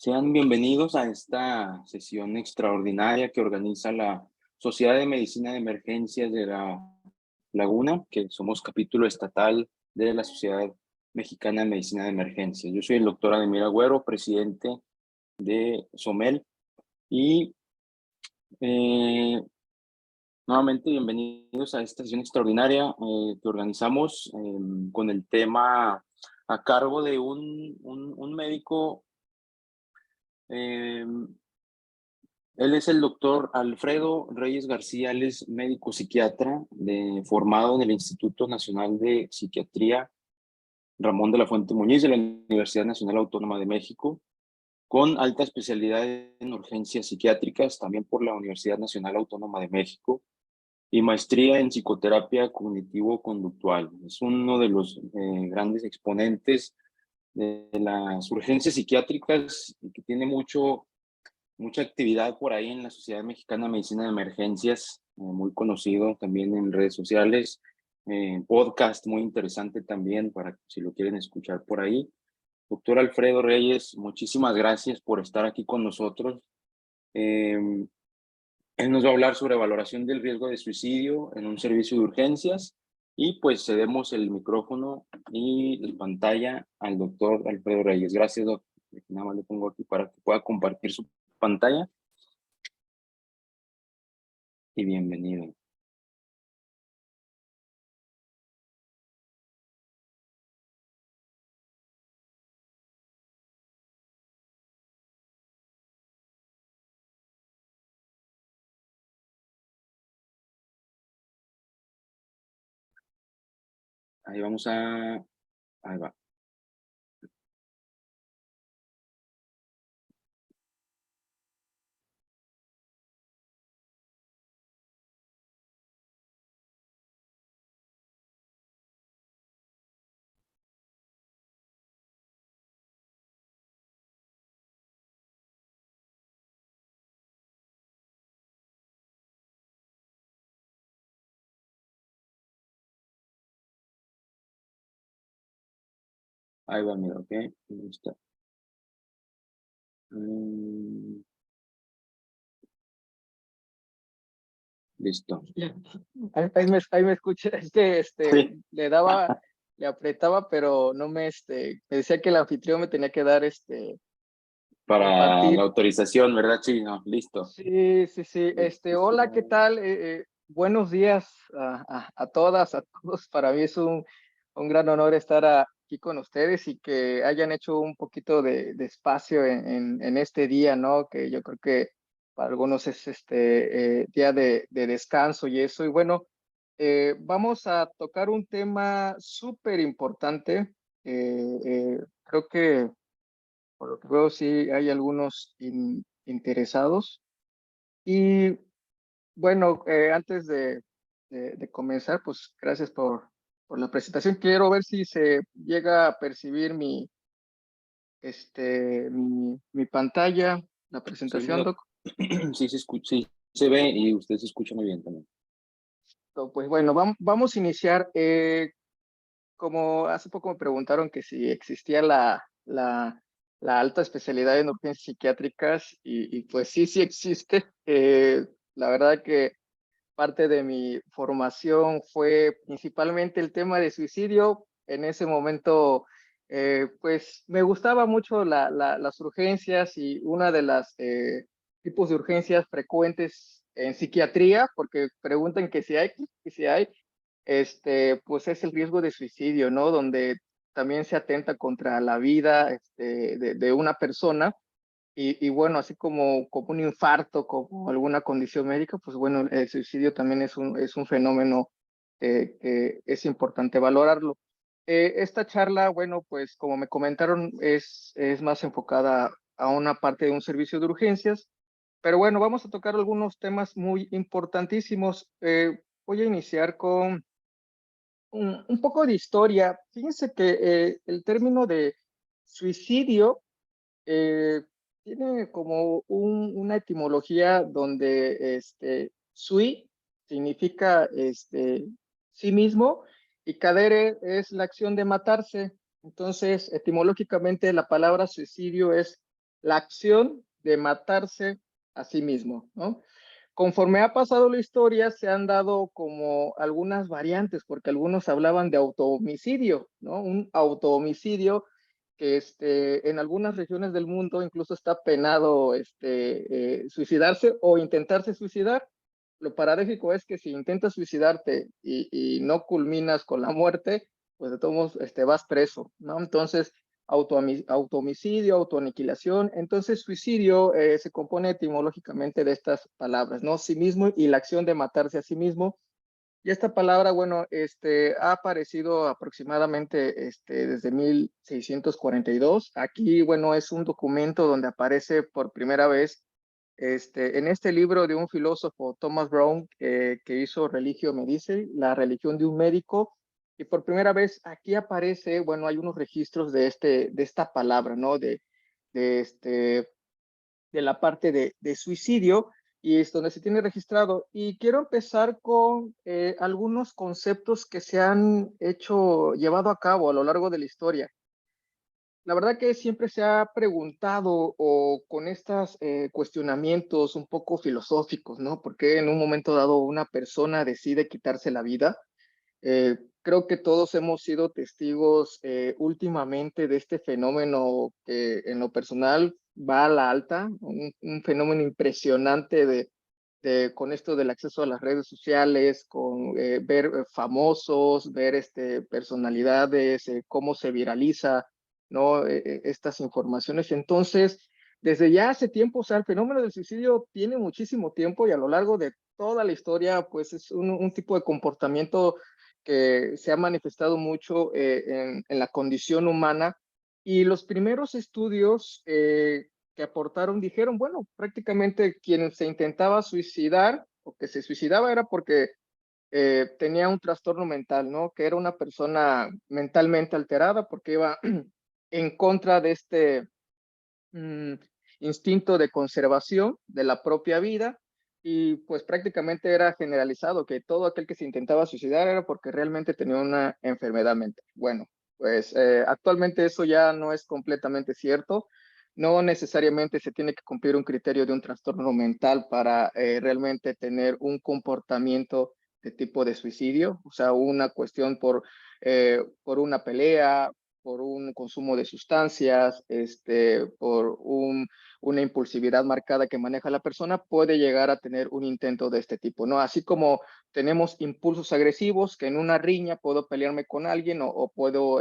Sean bienvenidos a esta sesión extraordinaria que organiza la Sociedad de Medicina de Emergencias de La Laguna, que somos capítulo estatal de la Sociedad Mexicana de Medicina de Emergencias. Yo soy el doctor Ademir Agüero, presidente de SOMEL, y nuevamente bienvenidos a esta sesión extraordinaria que organizamos con el tema a cargo de un médico. Él es el doctor Alfredo Reyes García. Él es médico psiquiatra formado en el Instituto Nacional de Psiquiatría Ramón de la Fuente Muñiz de la Universidad Nacional Autónoma de México, con alta especialidad en urgencias psiquiátricas también por la Universidad Nacional Autónoma de México, y maestría en psicoterapia cognitivo-conductual. Es uno de los grandes exponentes de las urgencias psiquiátricas y que tiene mucha actividad por ahí en la Sociedad Mexicana de Medicina de Emergencias, muy conocido también en redes sociales, podcast muy interesante también para si lo quieren escuchar por ahí. Doctor Alfredo Reyes, muchísimas gracias por estar aquí con nosotros. Él nos va a hablar sobre valoración del riesgo de suicidio en un servicio de urgencias, y pues cedemos el micrófono y la pantalla al doctor Alfredo Reyes. Gracias, doctor. Nada más le pongo aquí para que pueda compartir su pantalla. Y bienvenido. Ahí vamos ahí va. Ahí va, mira, ok. Ahí está. Listo. Ahí me escuché, es que Sí. le apretaba, pero no me decía que el anfitrión me tenía que dar Para la compartir. autorización, ¿verdad? Sí, no, listo. Sí. Hola, ¿qué tal? Buenos días a todas, a todos. Para mí es un gran honor estar aquí con ustedes y que hayan hecho un poquito de espacio en este día, ¿no? Que yo creo que para algunos es día de descanso y eso. Y bueno, vamos a tocar un tema súper importante. Creo que por lo que veo sí hay algunos interesados. Y bueno, antes de comenzar, pues gracias por la presentación. Quiero ver si se llega a percibir mi pantalla, la Sí, presentación, Doc. sí se escucha, sí se ve y usted se escucha muy bien también. Pues bueno, vamos a iniciar. Como hace poco me preguntaron que si existía la alta especialidad en urgencias psiquiátricas y pues sí existe. La verdad que parte de mi formación fue principalmente el tema de suicidio. En ese momento, pues me gustaba mucho las urgencias, y una de las tipos de urgencias frecuentes en psiquiatría, porque preguntan que si hay, pues es el riesgo de suicidio, ¿no? Donde también se atenta contra la vida de una persona. Y bueno, así como un infarto, como alguna condición médica, pues bueno, el suicidio también es un fenómeno que es importante valorarlo. Esta charla, bueno, pues como me comentaron, es más enfocada a una parte de un servicio de urgencias, pero bueno, vamos a tocar algunos temas muy importantísimos. Voy a iniciar con un poco de historia. Fíjense que el término de suicidio eh, tiene como una etimología donde sui significa sí mismo y cadere es la acción de matarse. Entonces, etimológicamente la palabra suicidio es la acción de matarse a sí mismo, ¿no? Conforme ha pasado la historia, se han dado como algunas variantes, porque algunos hablaban de autohomicidio, ¿no? Un autohomicidio que en algunas regiones del mundo incluso está penado suicidarse o intentarse suicidar. Lo paradójico es que si intentas suicidarte y no culminas con la muerte, pues de todos modos vas preso, ¿no? Entonces, autohomicidio, autoaniquilación. Entonces, suicidio se compone etimológicamente de estas palabras, ¿no? Sí mismo y la acción de matarse a sí mismo. Y esta palabra, bueno, ha aparecido aproximadamente desde 1642. Aquí, bueno, es un documento donde aparece por primera vez en este libro de un filósofo, Thomas Brown, que hizo Religio Medici, la religión de un médico. Y por primera vez aquí aparece, bueno, hay unos registros de esta palabra, ¿no? De, este, de la parte de suicidio, y es donde se tiene registrado. Y quiero empezar con algunos conceptos que se han llevado a cabo a lo largo de la historia. La verdad que siempre se ha preguntado o con estos cuestionamientos un poco filosóficos, ¿no? ¿Por qué en un momento dado una persona decide quitarse la vida? Creo que todos hemos sido testigos últimamente de este fenómeno que en lo personal va a la alta, un fenómeno impresionante con esto del acceso a las redes sociales, con ver famosos, ver personalidades, cómo se viraliza, ¿no? Estas informaciones. Entonces, desde ya hace tiempo, o sea, el fenómeno del suicidio tiene muchísimo tiempo y a lo largo de toda la historia, pues es un tipo de comportamiento que se ha manifestado mucho en la condición humana. Y los primeros estudios que aportaron dijeron, bueno, prácticamente quien se intentaba suicidar o que se suicidaba era porque tenía un trastorno mental, ¿no? Que era una persona mentalmente alterada porque iba en contra de mm, instinto de conservación de la propia vida, y pues prácticamente era generalizado que todo aquel que se intentaba suicidar era porque realmente tenía una enfermedad mental. Bueno, pues actualmente eso ya no es completamente cierto. No necesariamente se tiene que cumplir un criterio de un trastorno mental para realmente tener un comportamiento de tipo de suicidio, o sea, una cuestión por una pelea, por un consumo de sustancias, por una impulsividad marcada que maneja la persona, puede llegar a tener un intento de este tipo, ¿no? Así como tenemos impulsos agresivos, que en una riña puedo pelearme con alguien o puedo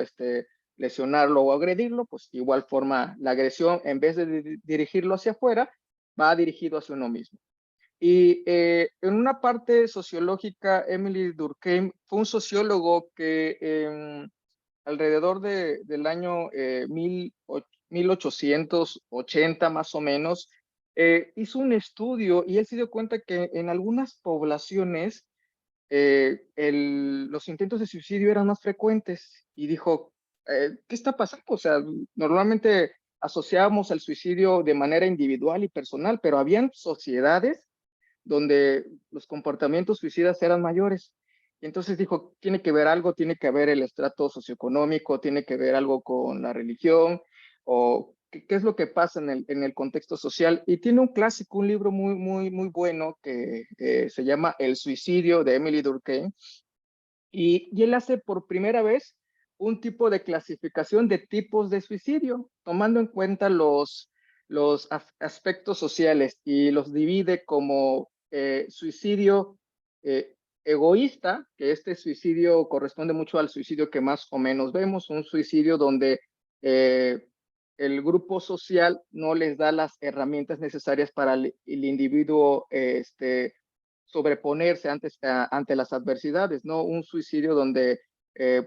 lesionarlo o agredirlo, pues igual forma la agresión, en vez de dirigirlo hacia afuera, va dirigido hacia uno mismo. Y en una parte sociológica, Emily Durkheim fue un sociólogo que alrededor del año 1880 más o menos, hizo un estudio y él se dio cuenta que en algunas poblaciones los intentos de suicidio eran más frecuentes y dijo, ¿qué está pasando? O sea, normalmente asociábamos el suicidio de manera individual y personal, pero habían sociedades donde los comportamientos suicidas eran mayores. Y entonces dijo, tiene que ver algo, tiene que ver el estrato socioeconómico, tiene que ver algo con la religión, o qué es lo que pasa en el contexto social. Y tiene un clásico, un libro muy, muy, muy bueno que se llama El suicidio de Emily Durkheim. Y él hace por primera vez un tipo de clasificación de tipos de suicidio, tomando en cuenta los aspectos sociales, y los divide como suicidio egoísta, que este suicidio corresponde mucho al suicidio que más o menos vemos, un suicidio donde eh, el grupo social no les da las herramientas necesarias para el individuo sobreponerse ante las adversidades, ¿no? Un suicidio donde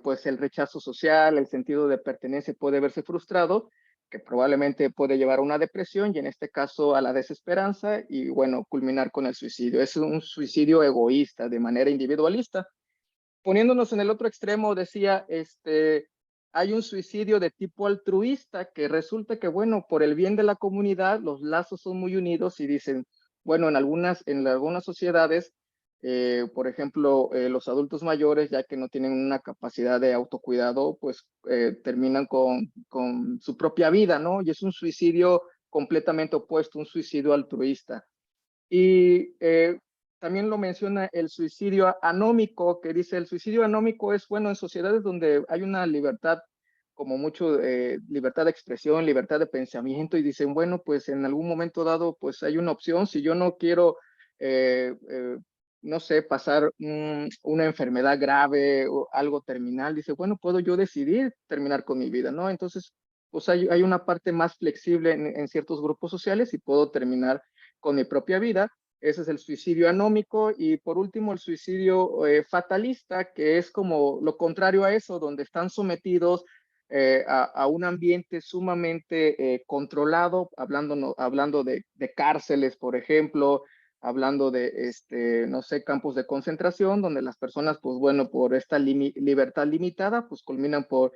pues el rechazo social, el sentido de pertenencia puede verse frustrado, que probablemente puede llevar a una depresión y en este caso a la desesperanza y bueno, culminar con el suicidio. Es un suicidio egoísta, de manera individualista. Poniéndonos en el otro extremo, decía, hay un suicidio de tipo altruista que resulta que, bueno, por el bien de la comunidad, los lazos son muy unidos y dicen, bueno, en algunas sociedades, por ejemplo, los adultos mayores, ya que no tienen una capacidad de autocuidado, pues terminan con su propia vida, ¿no? Y es un suicidio completamente opuesto, un suicidio altruista. Y también lo menciona el suicidio anómico, que dice el suicidio anómico es, bueno, en sociedades donde hay una libertad, como mucho, libertad de expresión, libertad de pensamiento, y dicen, bueno, pues en algún momento dado, pues hay una opción, si yo no quiero, no sé, pasar una enfermedad grave o algo terminal, dice, bueno, puedo yo decidir terminar con mi vida, ¿no? Entonces, pues hay una parte más flexible en ciertos grupos sociales y puedo terminar con mi propia vida. Ese es el suicidio anómico. Y por último, el suicidio fatalista, que es como lo contrario a eso, donde están sometidos a un ambiente sumamente controlado, hablando de cárceles, por ejemplo, hablando de, no sé, campos de concentración, donde las personas, pues bueno, por esta libertad limitada, pues culminan por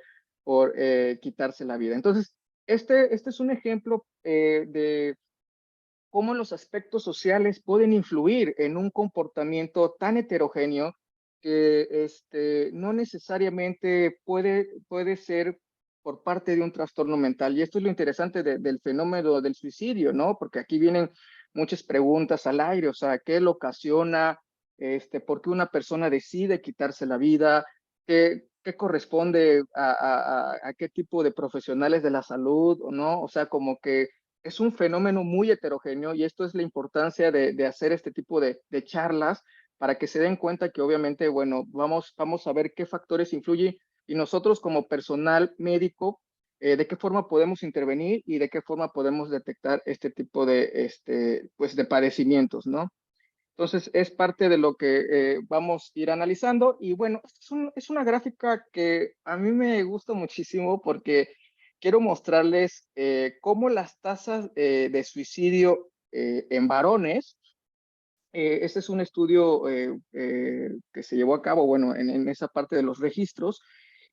quitarse la vida. Entonces, este es un ejemplo de cómo los aspectos sociales pueden influir en un comportamiento tan heterogéneo que no necesariamente puede ser por parte de un trastorno mental. Y esto es lo interesante del fenómeno del suicidio, ¿no? Porque aquí vienen muchas preguntas al aire, o sea, ¿qué lo ocasiona? ¿Por qué una persona decide quitarse la vida? ¿Qué corresponde a qué tipo de profesionales de la salud, o no? O sea, como que es un fenómeno muy heterogéneo, y esto es la importancia de hacer este tipo de charlas para que se den cuenta que obviamente, bueno, vamos a ver qué factores influyen, y nosotros como personal médico, de qué forma podemos intervenir y de qué forma podemos detectar este tipo pues de padecimientos, ¿no? Entonces, es parte de lo que vamos a ir analizando. Y bueno, es una gráfica que a mí me gusta muchísimo porque quiero mostrarles cómo las tasas de suicidio en varones, este es un estudio que se llevó a cabo, bueno, en esa parte de los registros,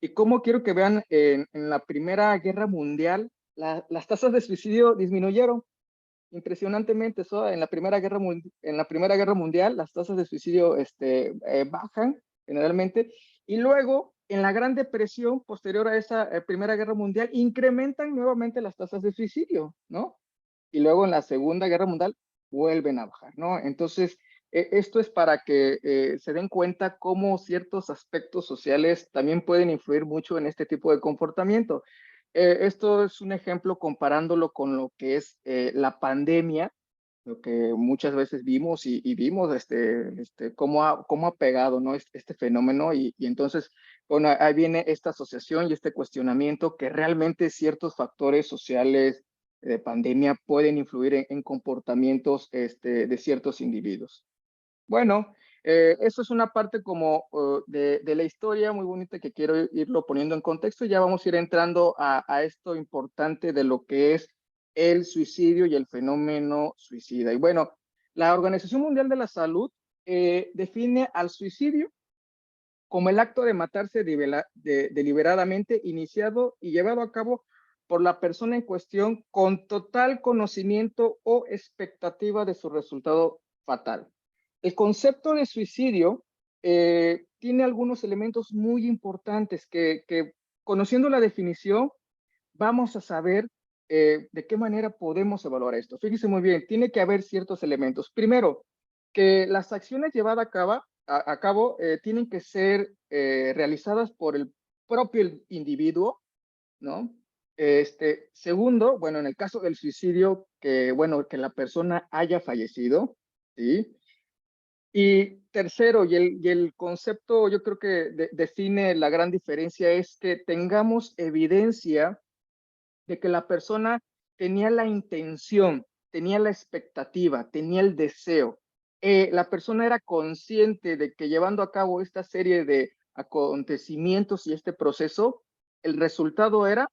y cómo quiero que vean en la Primera Guerra Mundial, las tasas de suicidio disminuyeron impresionantemente. Eso en la Primera Guerra Mundial las tasas de suicidio bajan generalmente, y luego en la Gran Depresión posterior a esa Primera Guerra Mundial incrementan nuevamente las tasas de suicidio, ¿no? Y luego en la Segunda Guerra Mundial vuelven a bajar, ¿no? Entonces, esto es para que se den cuenta cómo ciertos aspectos sociales también pueden influir mucho en este tipo de comportamiento. Esto es un ejemplo comparándolo con lo que es la pandemia, lo que muchas veces vimos y vimos cómo ha pegado, ¿no? Este fenómeno, y entonces, bueno, ahí viene esta asociación y este cuestionamiento que realmente ciertos factores sociales de pandemia pueden influir en comportamientos de ciertos individuos. Bueno, eso es una parte como de la historia muy bonita que quiero irlo poniendo en contexto. Ya vamos a ir entrando a esto importante de lo que es el suicidio y el fenómeno suicida. Y bueno, la Organización Mundial de la Salud define al suicidio como el acto de matarse deliberadamente, iniciado y llevado a cabo por la persona en cuestión con total conocimiento o expectativa de su resultado fatal. El concepto de suicidio tiene algunos elementos muy importantes que conociendo la definición vamos a saber de qué manera podemos evaluar esto. Fíjese muy bien, tiene que haber ciertos elementos. Primero, que las acciones llevadas a cabo tienen que ser realizadas por el propio individuo, ¿no? Segundo, bueno, en el caso del suicidio, bueno, que la persona haya fallecido, ¿sí? Y tercero, y el concepto yo creo que define la gran diferencia, es que tengamos evidencia de que la persona tenía la intención, tenía la expectativa, tenía el deseo. La persona era consciente de que llevando a cabo esta serie de acontecimientos y este proceso, el resultado era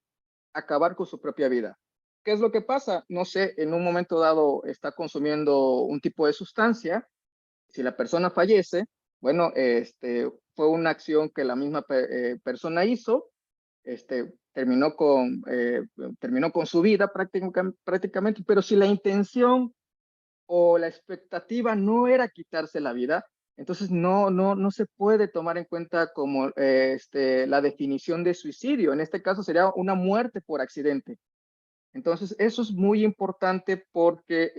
acabar con su propia vida. ¿Qué es lo que pasa? No sé, en un momento dado está consumiendo un tipo de sustancia. Si la persona fallece, bueno, fue una acción que la misma persona hizo, terminó con su vida prácticamente, pero si la intención o la expectativa no era quitarse la vida, entonces no se puede tomar en cuenta como la definición de suicidio. En este caso sería una muerte por accidente. Entonces, eso es muy importante porque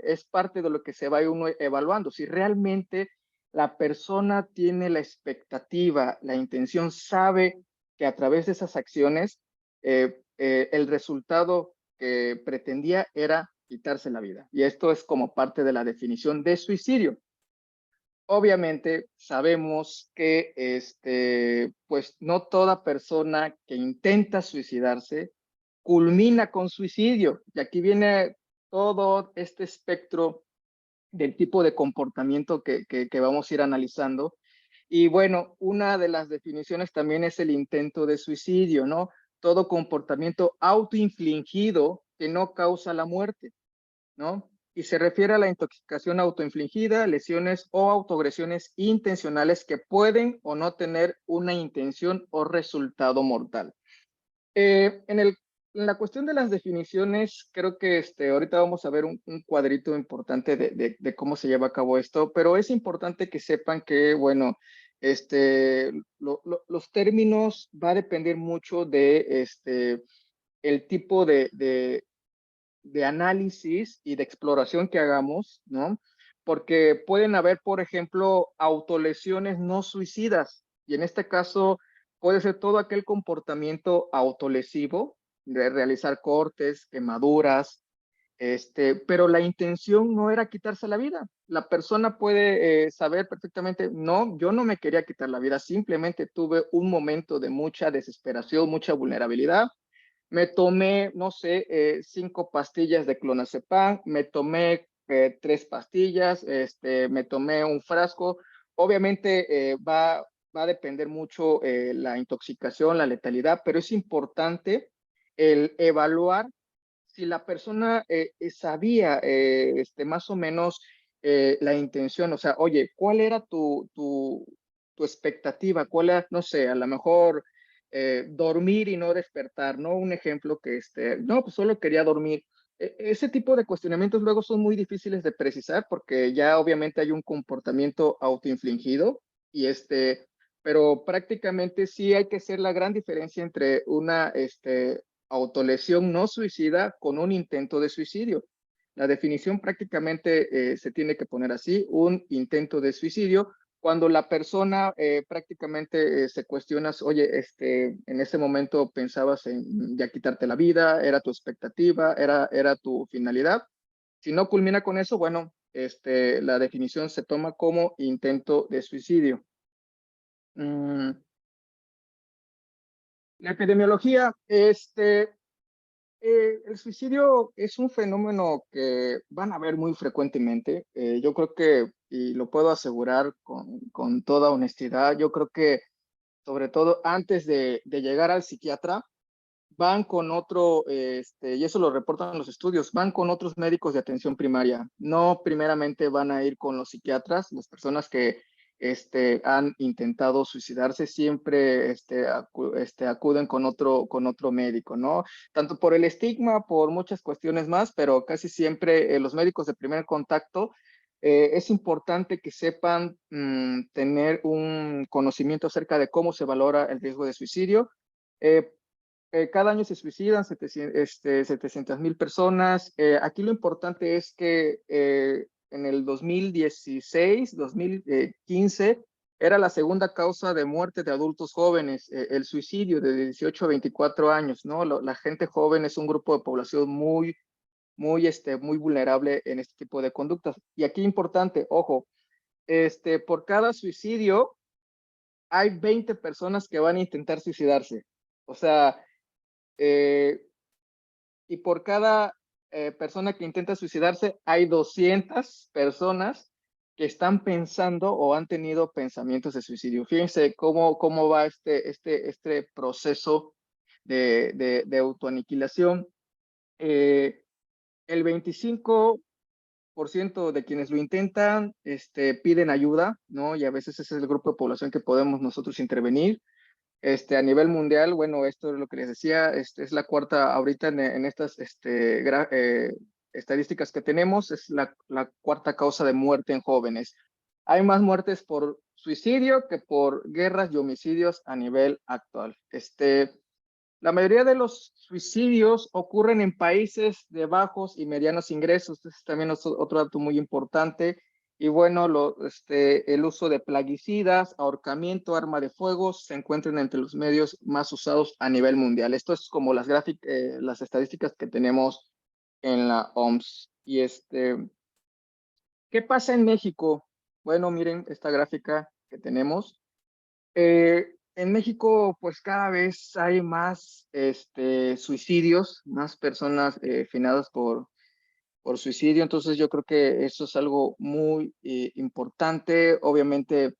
es parte de lo que se va uno evaluando. Si realmente la persona tiene la expectativa, la intención, sabe que a través de esas acciones el resultado que pretendía era quitarse la vida. Y esto es como parte de la definición de suicidio. Obviamente sabemos que pues no toda persona que intenta suicidarse culmina con suicidio. Y aquí viene todo este espectro del tipo de comportamiento que vamos a ir analizando. Y bueno, una de las definiciones también es el intento de suicidio, ¿no? Todo comportamiento autoinfligido que no causa la muerte, ¿no? Y se refiere a la intoxicación autoinfligida, lesiones o autoagresiones intencionales que pueden o no tener una intención o resultado mortal. En la cuestión de las definiciones, creo que ahorita vamos a ver un cuadrito importante de cómo se lleva a cabo esto, pero es importante que sepan que, bueno, los términos va a depender mucho de el tipo de análisis y de exploración que hagamos, ¿no? Porque pueden haber, por ejemplo, autolesiones no suicidas, y en este caso puede ser todo aquel comportamiento autolesivo, de realizar cortes, quemaduras, pero la intención no era quitarse la vida. La persona puede saber perfectamente, no, yo no me quería quitar la vida, simplemente tuve un momento de mucha desesperación, mucha vulnerabilidad. Me tomé, no sé, 5 pastillas de clonazepam, me tomé 3 pastillas, me tomé un frasco. Obviamente va a depender mucho la intoxicación, la letalidad, pero es importante el evaluar si la persona sabía más o menos la intención, o sea, oye, ¿cuál era tu expectativa? ¿Cuál era, no sé, a lo mejor dormir y no despertar, ¿no? Un ejemplo que, no, pues solo quería dormir. Ese tipo de cuestionamientos luego son muy difíciles de precisar porque ya obviamente hay un comportamiento autoinfligido y pero prácticamente sí hay que hacer la gran diferencia entre una, autolesión no suicida con un intento de suicidio. La definición prácticamente se tiene que poner así, un intento de suicidio, cuando la persona prácticamente se cuestiona, oye, en ese momento pensabas en ya quitarte la vida, era tu expectativa, era tu finalidad. Si no culmina con eso, bueno, la definición se toma como intento de suicidio. La epidemiología, el suicidio es un fenómeno que van a ver muy frecuentemente. Yo creo que, y lo puedo asegurar con toda honestidad, yo creo que sobre todo antes de llegar al psiquiatra, van con otro, y eso lo reportan los estudios, van con otros médicos de atención primaria. No primeramente van a ir con los psiquiatras, las personas que han intentado suicidarse siempre acuden con otro médico, ¿no? Tanto por el estigma, por muchas cuestiones más, pero casi siempre los médicos de primer contacto es importante que sepan tener un conocimiento acerca de cómo se valora el riesgo de suicidio. Eh, Cada año se suicidan 700,000 personas. Aquí lo importante es que en el 2016, 2015, era la segunda causa de muerte de adultos jóvenes, el suicidio de 18 a 24 años, ¿no? La gente joven es un grupo de población muy vulnerable en este tipo de conductas. Y aquí importante, ojo, por cada suicidio hay 20 personas que van a intentar suicidarse. O sea, eh, y por cada persona que intenta suicidarse, hay 200 personas que están pensando o han tenido pensamientos de suicidio. Fíjense cómo va este proceso de autoaniquilación. El 25% de quienes lo intentan piden ayuda, ¿no? Y a veces ese es el grupo de población que podemos nosotros intervenir. A nivel mundial, bueno, esto es lo que les decía, es la cuarta, ahorita en estas estadísticas que tenemos, es la cuarta causa de muerte en jóvenes. Hay más muertes por suicidio que por guerras y homicidios a nivel actual. La mayoría de los suicidios ocurren en países de bajos y medianos ingresos. Este también es otro dato muy importante. Y bueno, el uso de plaguicidas, ahorcamiento, arma de fuego se encuentran entre los medios más usados a nivel mundial. Esto es como las estadísticas que tenemos en la OMS. Y ¿qué pasa en México? Bueno, miren esta gráfica que tenemos. En México, pues cada vez hay más suicidios, más personas finadas por suicidio. Entonces yo creo que eso es algo muy importante. Obviamente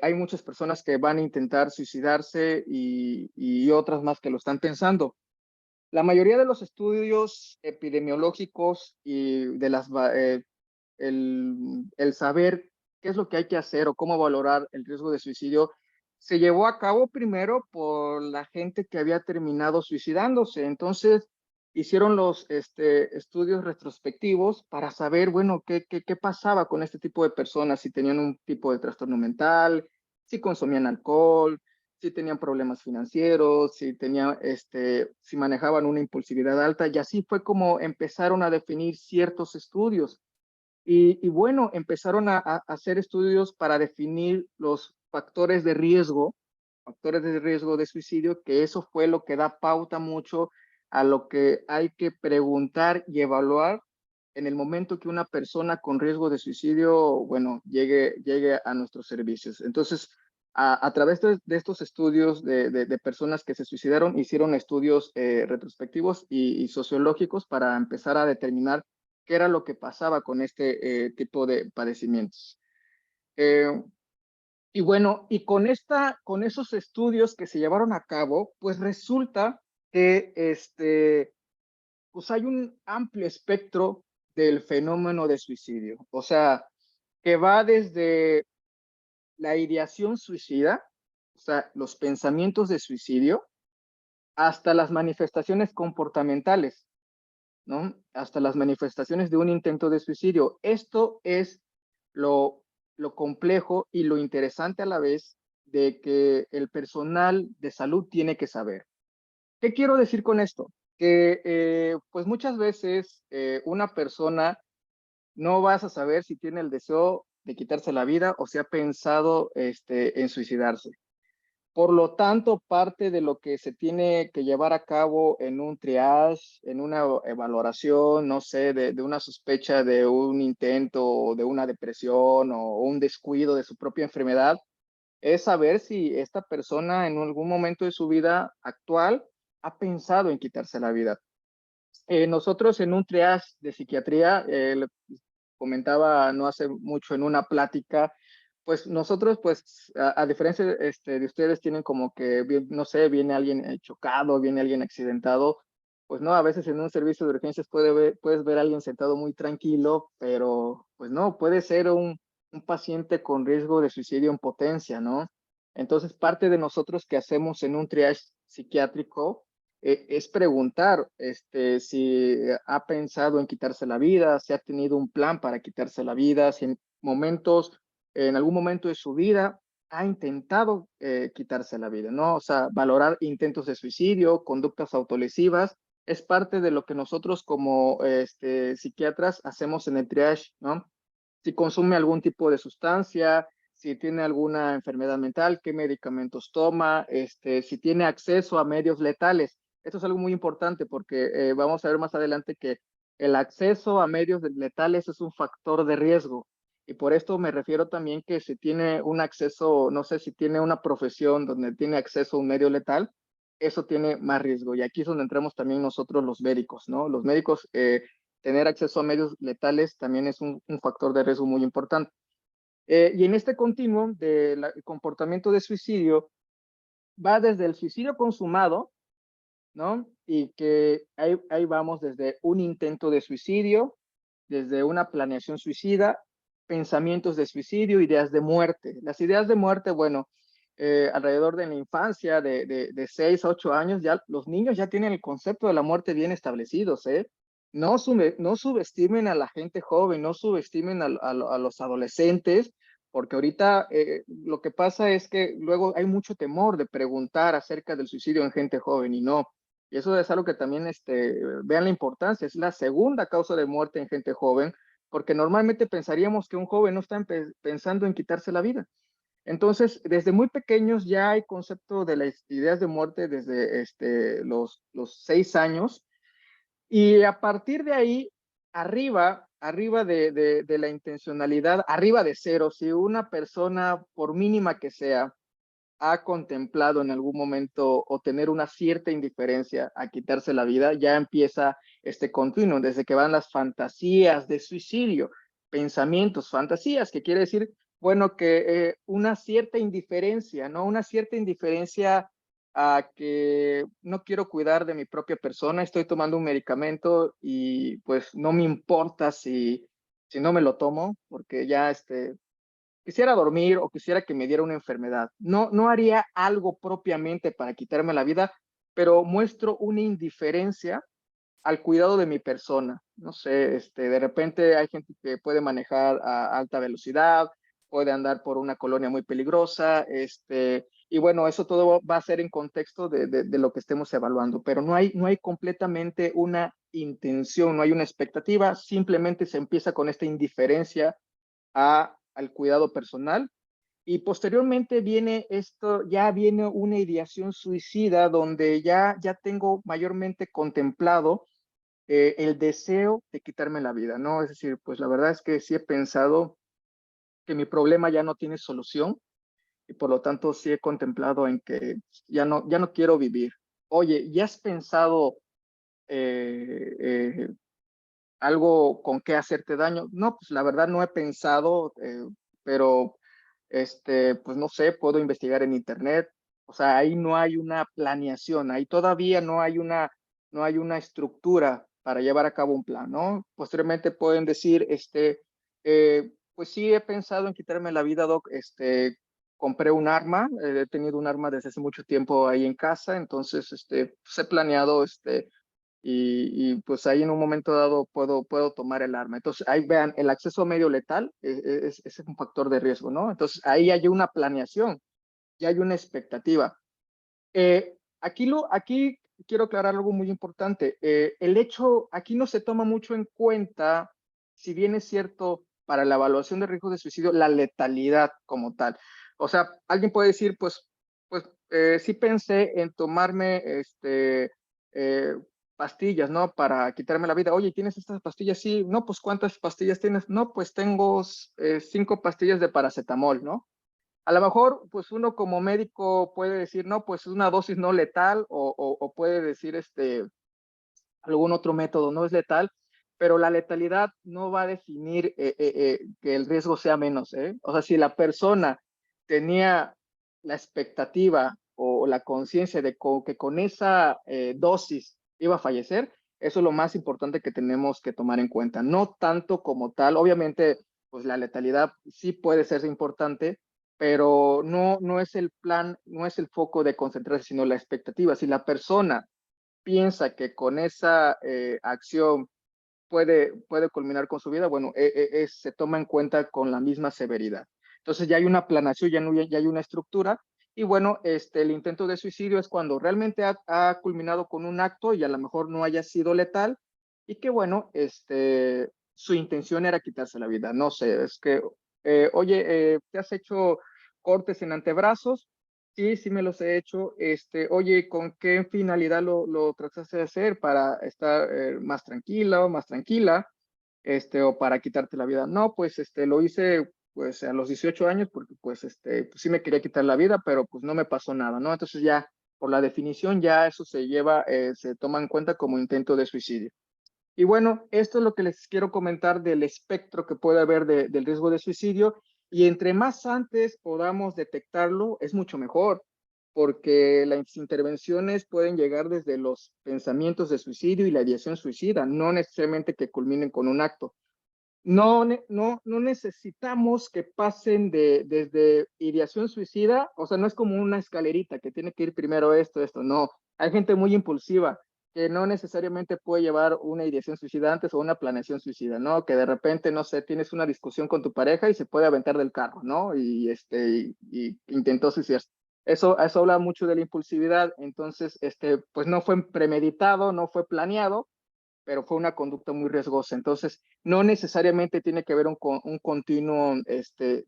hay muchas personas que van a intentar suicidarse y otras más que lo están pensando. La mayoría de los estudios epidemiológicos y de el saber qué es lo que hay que hacer o cómo valorar el riesgo de suicidio se llevó a cabo primero por la gente que había terminado suicidándose. Entonces, hicieron los estudios retrospectivos para saber, bueno, qué pasaba con este tipo de personas, si tenían un tipo de trastorno mental, si consumían alcohol, si tenían problemas financieros, si manejaban una impulsividad alta, y así fue como empezaron a definir ciertos estudios. Y bueno, empezaron a hacer estudios para definir los factores de riesgo de suicidio, que eso fue lo que da pauta mucho a lo que hay que preguntar y evaluar en el momento que una persona con riesgo de suicidio, bueno, llegue a nuestros servicios. Entonces, a través de estos estudios de personas que se suicidaron, hicieron estudios retrospectivos y sociológicos para empezar a determinar qué era lo que pasaba con este tipo de padecimientos. Eh, y bueno, y con esos estudios que se llevaron a cabo, pues resulta que pues hay un amplio espectro del fenómeno de suicidio. O sea, que va desde la ideación suicida, o sea, los pensamientos de suicidio, hasta las manifestaciones comportamentales, ¿no? Hasta las manifestaciones de un intento de suicidio. Esto es lo complejo y lo interesante a la vez de que el personal de salud tiene que saber. ¿Qué quiero decir con esto? Que pues muchas veces una persona no vas a saber si tiene el deseo de quitarse la vida o si ha pensado en suicidarse. Por lo tanto, parte de lo que se tiene que llevar a cabo en un triage, en una valoración, no sé, de una sospecha de un intento o de una depresión o un descuido de su propia enfermedad, es saber si esta persona en algún momento de su vida actual ha pensado en quitarse la vida. Nosotros en un triage de psiquiatría, le comentaba no hace mucho en una plática, pues nosotros, pues a diferencia de ustedes, tienen como que, no sé, viene alguien chocado, viene alguien accidentado, pues no, a veces en un servicio de urgencias puedes ver a alguien sentado muy tranquilo, pero pues no, puede ser un paciente con riesgo de suicidio en potencia, ¿no? Entonces, parte de nosotros que hacemos en un triage psiquiátrico es preguntar si ha pensado en quitarse la vida, si ha tenido un plan para quitarse la vida, si en algún momento de su vida ha intentado quitarse la vida, ¿no? O sea, valorar intentos de suicidio, conductas autolesivas, es parte de lo que nosotros como psiquiatras hacemos en el triage, ¿no? Si consume algún tipo de sustancia, si tiene alguna enfermedad mental, qué medicamentos toma, si tiene acceso a medios letales. Esto es algo muy importante porque vamos a ver más adelante que el acceso a medios letales es un factor de riesgo. Y por esto me refiero también que si tiene un acceso, no sé si tiene una profesión donde tiene acceso a un medio letal, eso tiene más riesgo. Y aquí es donde entramos también nosotros los médicos, ¿no? Los médicos, tener acceso a medios letales también es un factor de riesgo muy importante. Y en este continuum del comportamiento de suicidio, va desde el suicidio consumado, ¿no? Y que ahí vamos desde un intento de suicidio, desde una planeación suicida, pensamientos de suicidio, ideas de muerte. Las ideas de muerte, bueno, alrededor de la infancia, de 6 a 8 años, ya los niños ya tienen el concepto de la muerte bien establecidos, ¿eh? No subestimen a la gente joven, no subestimen a los adolescentes, porque ahorita lo que pasa es que luego hay mucho temor de preguntar acerca del suicidio en gente joven y no. Y eso es algo que también vean la importancia. Es la segunda causa de muerte en gente joven, porque normalmente pensaríamos que un joven no está pensando en quitarse la vida. Entonces, desde muy pequeños ya hay concepto de las ideas de muerte desde los 6 años y a partir de ahí, arriba de la intencionalidad, arriba de cero, si una persona, por mínima que sea, ha contemplado en algún momento o tener una cierta indiferencia a quitarse la vida, ya empieza este continuo, desde que van las fantasías de suicidio, pensamientos, fantasías, que quiere decir, bueno, que una cierta indiferencia, ¿no? Una cierta indiferencia a que no quiero cuidar de mi propia persona, estoy tomando un medicamento y pues no me importa si no me lo tomo, porque ya quisiera dormir o quisiera que me diera una enfermedad. No, no haría algo propiamente para quitarme la vida, pero muestro una indiferencia al cuidado de mi persona. No sé, de repente hay gente que puede manejar a alta velocidad, puede andar por una colonia muy peligrosa, y bueno, eso todo va a ser en contexto de lo que estemos evaluando, pero no hay completamente una intención, no hay una expectativa, simplemente se empieza con esta indiferencia al cuidado personal. Y posteriormente ya viene una ideación suicida donde ya tengo mayormente contemplado el deseo de quitarme la vida, ¿no? Es decir, pues la verdad es que sí he pensado que mi problema ya no tiene solución y por lo tanto sí he contemplado en que ya no quiero vivir. Oye, ¿ya has pensado eh, eh, algo con qué hacerte daño? No, pues la verdad no he pensado, pero pues no sé, puedo investigar en internet. O sea, ahí no hay una planeación, ahí todavía no hay una estructura para llevar a cabo un plan, ¿no? Posteriormente pueden decir, pues sí he pensado en quitarme la vida, doc, compré un arma, he tenido un arma desde hace mucho tiempo ahí en casa, entonces, pues he planeado, pues ahí en un momento dado puedo tomar el arma. Entonces ahí vean, el acceso a medio letal es un factor de riesgo, ¿no? Entonces ahí hay una planeación, ya hay una expectativa. Aquí quiero aclarar algo muy importante. Aquí no se toma mucho en cuenta, si bien es cierto, para la evaluación de riesgo de suicidio, la letalidad como tal. O sea, alguien puede decir, pues sí pensé en tomarme eh, pastillas, ¿no? Para quitarme la vida. Oye, ¿tienes estas pastillas? Sí. No, pues ¿cuántas pastillas tienes? No, pues tengo 5 pastillas de paracetamol, ¿no? A lo mejor, pues uno como médico puede decir, no, pues es una dosis no letal o puede decir algún otro método no es letal, pero la letalidad no va a definir que el riesgo sea menos, ¿eh? O sea, si la persona tenía la expectativa o la conciencia de que con esa dosis iba a fallecer, eso es lo más importante que tenemos que tomar en cuenta. No tanto como tal, obviamente, pues la letalidad sí puede ser importante, pero no es el plan, no es el foco de concentrarse, sino la expectativa. Si la persona piensa que con esa acción puede culminar con su vida, bueno, se toma en cuenta con la misma severidad. Entonces ya hay una planación, ya hay una estructura, y bueno, el intento de suicidio es cuando realmente ha culminado con un acto y a lo mejor no haya sido letal, y que bueno, su intención era quitarse la vida. No sé, es que, oye, ¿te has hecho cortes en antebrazos? Sí, sí me los he hecho. Oye, ¿con qué finalidad lo trataste de hacer? ¿Para estar más tranquila o más tranquila? O para quitarte la vida. No, pues lo hice pues a los 18 años porque pues sí me quería quitar la vida, pero pues no me pasó nada, ¿no? Entonces ya, por la definición, ya eso se toma en cuenta como intento de suicidio. Y bueno, esto es lo que les quiero comentar del espectro que puede haber del riesgo de suicidio. Y entre más antes podamos detectarlo, es mucho mejor, porque las intervenciones pueden llegar desde los pensamientos de suicidio y la ideación suicida, no necesariamente que culminen con un acto. No necesitamos que pasen desde ideación suicida, o sea, no es como una escalerita que tiene que ir primero esto, no. Hay gente muy impulsiva que no necesariamente puede llevar una ideación suicida antes o una planeación suicida, ¿no? Que de repente, no sé, tienes una discusión con tu pareja y se puede aventar del carro, ¿no? Y intentó suicidarse. Eso habla mucho de la impulsividad, entonces, pues no fue premeditado, no fue planeado, pero fue una conducta muy riesgosa. Entonces, no necesariamente tiene que haber un continuo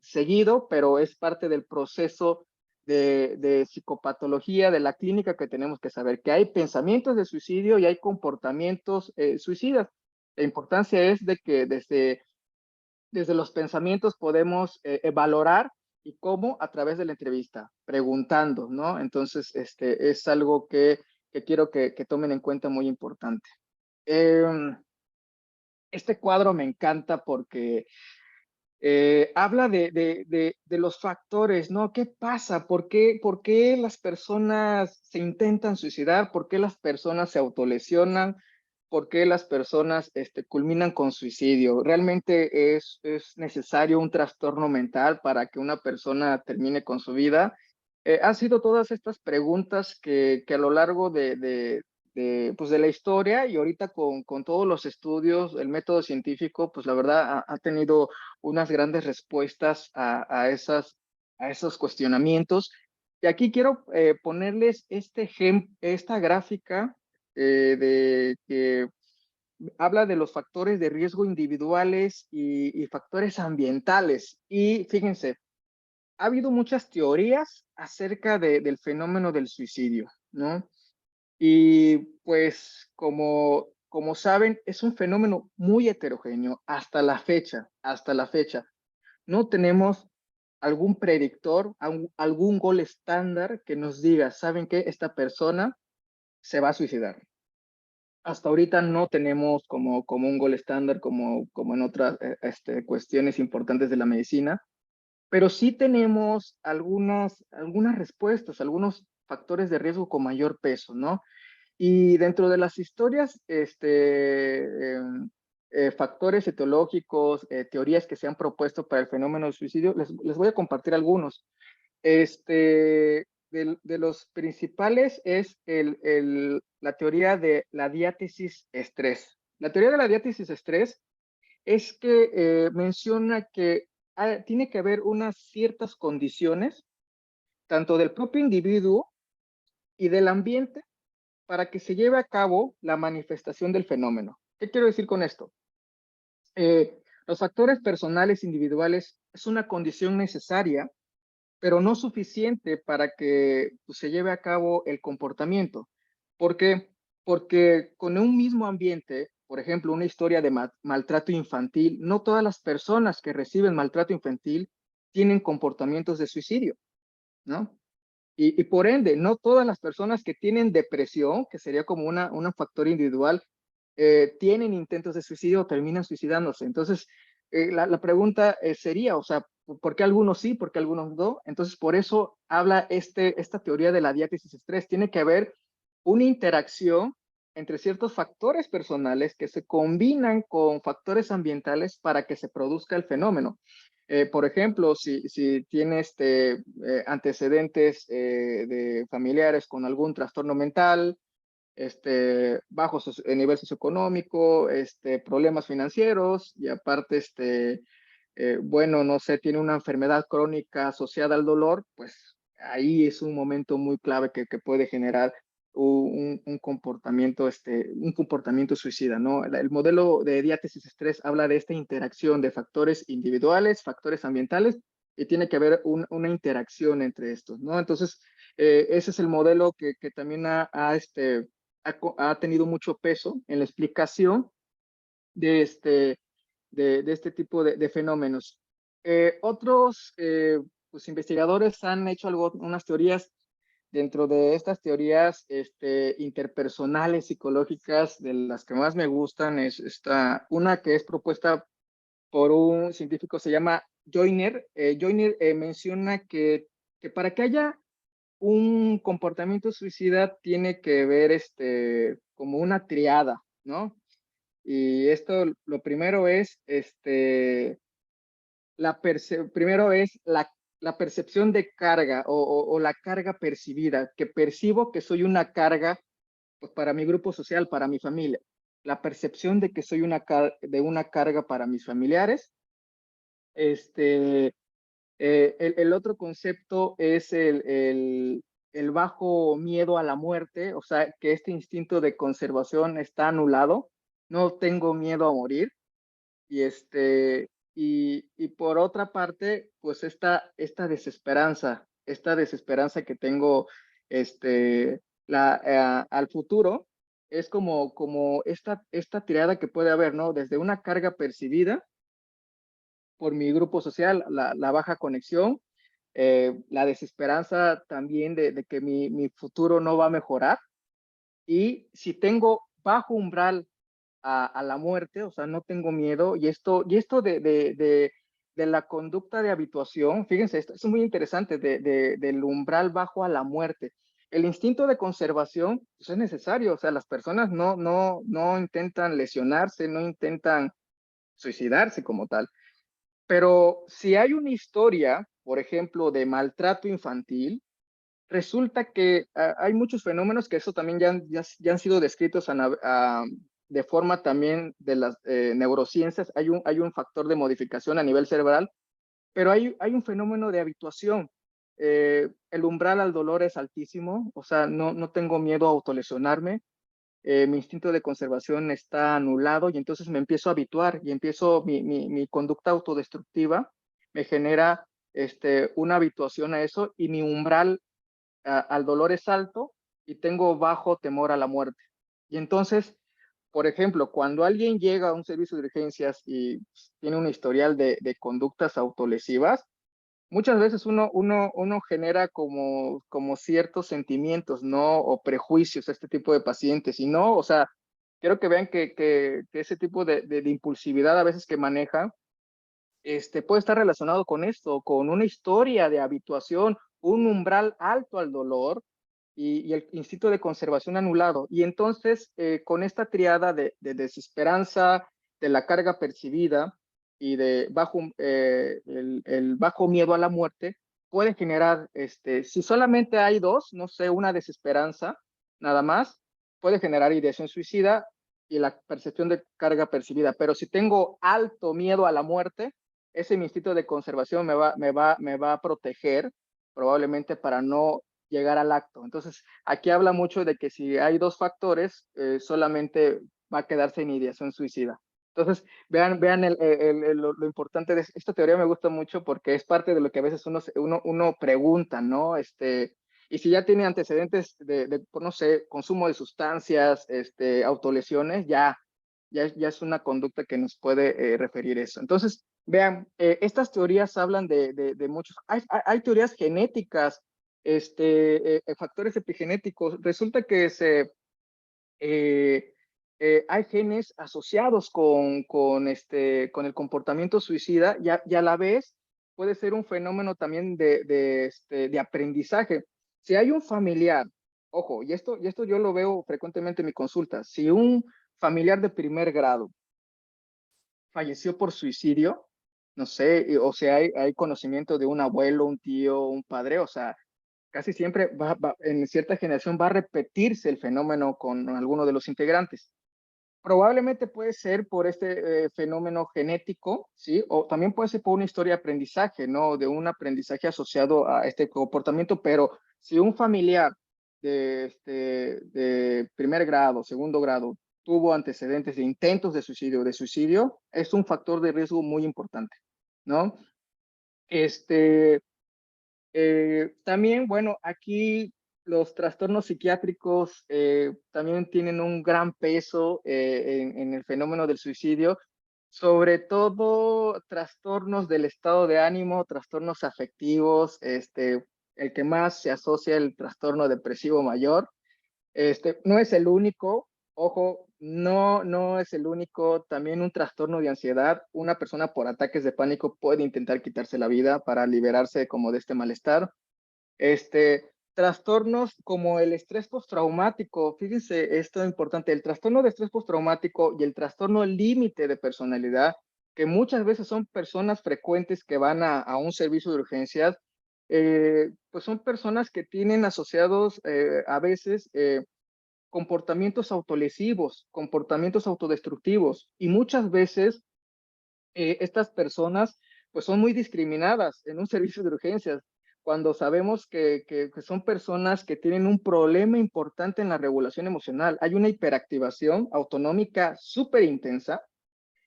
seguido, pero es parte del proceso de psicopatología, de la clínica, que tenemos que saber que hay pensamientos de suicidio y hay comportamientos suicidas. La importancia es de que desde los pensamientos podemos valorar y cómo a través de la entrevista, preguntando, ¿no? Entonces, es algo que quiero que tomen en cuenta, muy importante. Este cuadro me encanta porque habla de los factores, ¿no? ¿Qué pasa? Por qué las personas se intentan suicidar? ¿Por qué las personas se autolesionan? ¿Por qué las personas culminan con suicidio? ¿Realmente es necesario un trastorno mental para que una persona termine con su vida? Han sido todas estas preguntas que a lo largo pues de la historia, y ahorita con todos los estudios, el método científico, pues la verdad ha tenido unas grandes respuestas a esos cuestionamientos. Y aquí quiero ponerles esta gráfica de que habla de los factores de riesgo individuales y factores ambientales. Y fíjense, ha habido muchas teorías acerca del fenómeno del suicidio, ¿no? Y pues como saben, es un fenómeno muy heterogéneo hasta la fecha. No tenemos algún predictor, algún gol estándar que nos diga, ¿saben qué? Esta persona se va a suicidar. Hasta ahorita no tenemos como un gol estándar como en otras cuestiones importantes de la medicina, pero sí tenemos algunas respuestas, algunos factores de riesgo con mayor peso, ¿no? Y dentro de las historias, factores etiológicos, teorías que se han propuesto para el fenómeno del suicidio, les voy a compartir algunos. De los principales es la teoría de la diátesis estrés. La teoría de la diátesis estrés es que menciona que tiene que haber unas ciertas condiciones, tanto del propio individuo y del ambiente, para que se lleve a cabo la manifestación del fenómeno. ¿Qué quiero decir con esto? Los factores personales individuales es una condición necesaria, pero no suficiente para que pues, se lleve a cabo el comportamiento. ¿Por qué? Porque con un mismo ambiente, por ejemplo, una historia de maltrato infantil, no todas las personas que reciben maltrato infantil tienen comportamientos de suicidio, ¿no? Y por ende, no todas las personas que tienen depresión, que sería como un factor individual, tienen intentos de suicidio o terminan suicidándose. Entonces, la pregunta sería, o sea, ¿por qué algunos sí, por qué algunos no? Entonces, por eso habla esta teoría de la diátesis estrés. Tiene que haber una interacción entre ciertos factores personales que se combinan con factores ambientales para que se produzca el fenómeno. Por ejemplo, si tiene antecedentes de familiares con algún trastorno mental, bajo nivel socioeconómico, problemas financieros, y aparte, bueno, no sé, tiene una enfermedad crónica asociada al dolor, pues ahí es un momento muy clave que puede generar un comportamiento suicida, ¿no? El modelo de diátesis estrés habla de esta interacción de factores individuales, factores ambientales, y tiene que haber una interacción entre estos, ¿no? Entonces, ese es el modelo que también ha tenido mucho peso en la explicación de este tipo de fenómenos. Otros pues, investigadores han hecho unas teorías. Dentro de estas teorías interpersonales psicológicas, de las que más me gustan es una que es propuesta por un científico, se llama Joyner. Joyner menciona que para que haya un comportamiento suicida tiene que ver como una triada, ¿no? Y esto, lo primero es, primero es la percepción de carga o la carga percibida, que percibo que soy una carga pues para mi grupo social, para mi familia. La percepción de que soy de una carga para mis familiares. El otro concepto es el bajo miedo a la muerte, o sea, que este instinto de conservación está anulado. No tengo miedo a morir. Y, y por otra parte, pues esta desesperanza que tengo al futuro, es como esta tirada que puede haber, ¿no? Desde una carga percibida por mi grupo social, la baja conexión, la desesperanza también de que mi futuro no va a mejorar. Y si tengo bajo umbral a la muerte, o sea, no tengo miedo. Y esto de la conducta de habituación, fíjense, esto es muy interesante, del umbral bajo a la muerte. El instinto de conservación, pues, es necesario, o sea, las personas no intentan lesionarse, no intentan suicidarse como tal. Pero si hay una historia, por ejemplo, de maltrato infantil, resulta que hay muchos fenómenos que eso también ya han sido descritos de forma también de las neurociencias. Hay un factor de modificación a nivel cerebral, pero hay un fenómeno de habituación. El umbral al dolor es altísimo, o sea, no tengo miedo a autolesionarme. Mi instinto de conservación está anulado y entonces me empiezo a habituar y empiezo mi conducta autodestructiva, me genera una habituación a eso y mi umbral al dolor es alto y tengo bajo temor a la muerte. Y entonces, por ejemplo, cuando alguien llega a un servicio de urgencias y tiene un historial de conductas autolesivas, muchas veces uno genera como ciertos sentimientos, ¿no? O prejuicios a este tipo de pacientes. Y no, o sea, quiero que vean que ese tipo de impulsividad a veces que maneja, puede estar relacionado con esto, con una historia de habituación, un umbral alto al dolor y el instinto de conservación anulado. Y entonces, con esta triada de desesperanza, de la carga percibida y de el bajo miedo a la muerte, puede generar, si solamente hay dos, no sé, una desesperanza, nada más, puede generar ideación suicida y la percepción de carga percibida. Pero si tengo alto miedo a la muerte, ese instinto de conservación me va a proteger probablemente para no llegar al acto. Entonces, aquí habla mucho de que si hay dos factores, solamente va a quedarse en ideación suicida. Entonces, vean lo importante de esta teoría. Me gusta mucho porque es parte de lo que a veces uno pregunta, ¿no? Y si ya tiene antecedentes no sé, consumo de sustancias, autolesiones, ya es una conducta que nos puede referir eso. Entonces, vean, estas teorías hablan de muchos, hay teorías genéticas, factores epigenéticos. Resulta que hay genes asociados con el comportamiento suicida y a la vez puede ser un fenómeno también de aprendizaje. Si hay un familiar, ojo, y esto yo lo veo frecuentemente en mi consulta, si un familiar de primer grado falleció por suicidio, no sé, o sea, hay conocimiento de un abuelo, un tío, un padre, o sea, casi siempre en cierta generación va a repetirse el fenómeno con alguno de los integrantes. Probablemente puede ser por este fenómeno genético, ¿sí? O también puede ser por una historia de aprendizaje, ¿no? De un aprendizaje asociado a este comportamiento, pero si un familiar de primer grado, segundo grado, tuvo antecedentes de intentos de suicidio, es un factor de riesgo muy importante, ¿no? También, bueno, aquí los trastornos psiquiátricos también tienen un gran peso en el fenómeno del suicidio, sobre todo trastornos del estado de ánimo, trastornos afectivos, el que más se asocia el trastorno depresivo mayor. No es el único, ojo, no es el único, también un trastorno de ansiedad. Una persona por ataques de pánico puede intentar quitarse la vida para liberarse como de este malestar. Trastornos como el estrés postraumático, fíjense, esto es importante, el trastorno de estrés postraumático y el trastorno límite de personalidad, que muchas veces son personas frecuentes que van a un servicio de urgencias, pues son personas que tienen asociados a veces comportamientos autolesivos, comportamientos autodestructivos, y muchas veces estas personas pues son muy discriminadas en un servicio de urgencias, cuando sabemos que son personas que tienen un problema importante en la regulación emocional. Hay una hiperactivación autonómica súper intensa.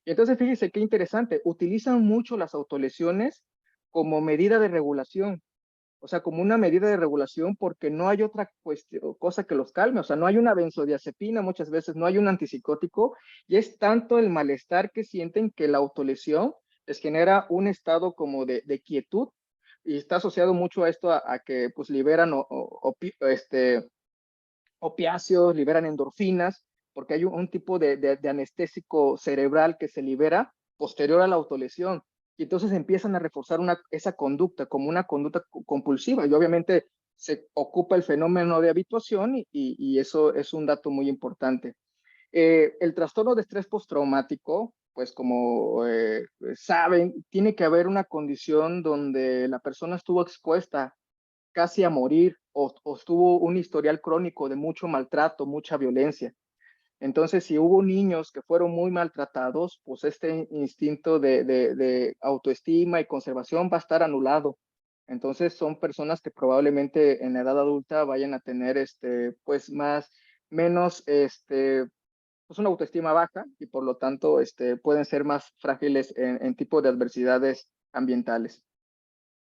Y entonces fíjese qué interesante, utilizan mucho las autolesiones como medida de regulación, o sea, como una medida de regulación porque no hay otra cuestión, cosa que los calme, o sea, no hay una benzodiazepina muchas veces, no hay un antipsicótico, y es tanto el malestar que sienten que la autolesión les genera un estado como de quietud, y está asociado mucho a esto, a que pues liberan opiáceos, liberan endorfinas, porque hay un tipo de anestésico cerebral que se libera posterior a la autolesión. Y entonces empiezan a reforzar esa conducta como una conducta compulsiva. Y obviamente se ocupa el fenómeno de habituación y eso es un dato muy importante. El trastorno de estrés postraumático, pues como saben, tiene que haber una condición donde la persona estuvo expuesta casi a morir o tuvo un historial crónico de mucho maltrato, mucha violencia. Entonces, si hubo niños que fueron muy maltratados, pues este instinto de autoestima y conservación va a estar anulado. Entonces, son personas que probablemente en la edad adulta vayan a tener, pues menos, pues una autoestima baja y por lo tanto, pueden ser más frágiles en tipo de adversidades ambientales.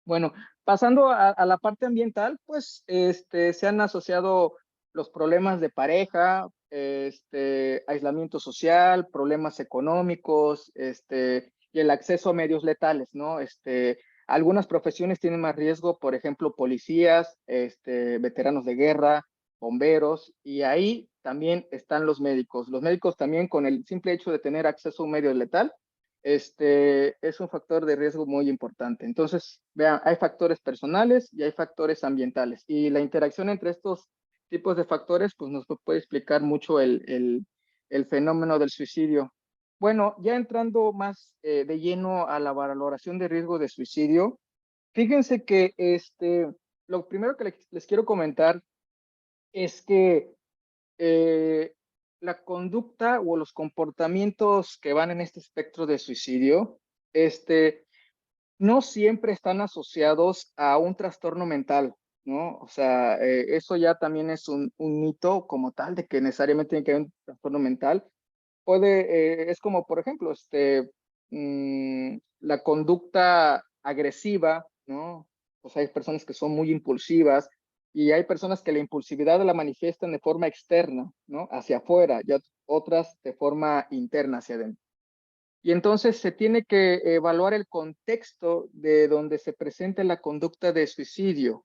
Bueno, pasando a la parte ambiental, pues se han asociado los problemas de pareja, aislamiento social, problemas económicos, y el acceso a medios letales, ¿no? Algunas profesiones tienen más riesgo, por ejemplo, policías, veteranos de guerra, bomberos, y ahí también están los médicos. Los médicos también con el simple hecho de tener acceso a un medio letal, es un factor de riesgo muy importante. Entonces, vean, hay factores personales y hay factores ambientales. Y la interacción entre estos tipos de factores, pues nos puede explicar mucho el fenómeno del suicidio. Bueno, ya entrando más de lleno a la valoración de riesgo de suicidio, fíjense que lo primero que les quiero comentar es que eh, la conducta o los comportamientos que van en este espectro de suicidio, no siempre están asociados a un trastorno mental, ¿no? O sea, eso ya también es un mito como tal, de que necesariamente tiene que haber un trastorno mental. Es como, por ejemplo, la conducta agresiva, ¿no? O sea, hay personas que son muy impulsivas y hay personas que la impulsividad la manifiestan de forma externa, ¿no? Hacia afuera, y otras de forma interna, hacia adentro. Y entonces se tiene que evaluar el contexto de donde se presenta la conducta de suicidio,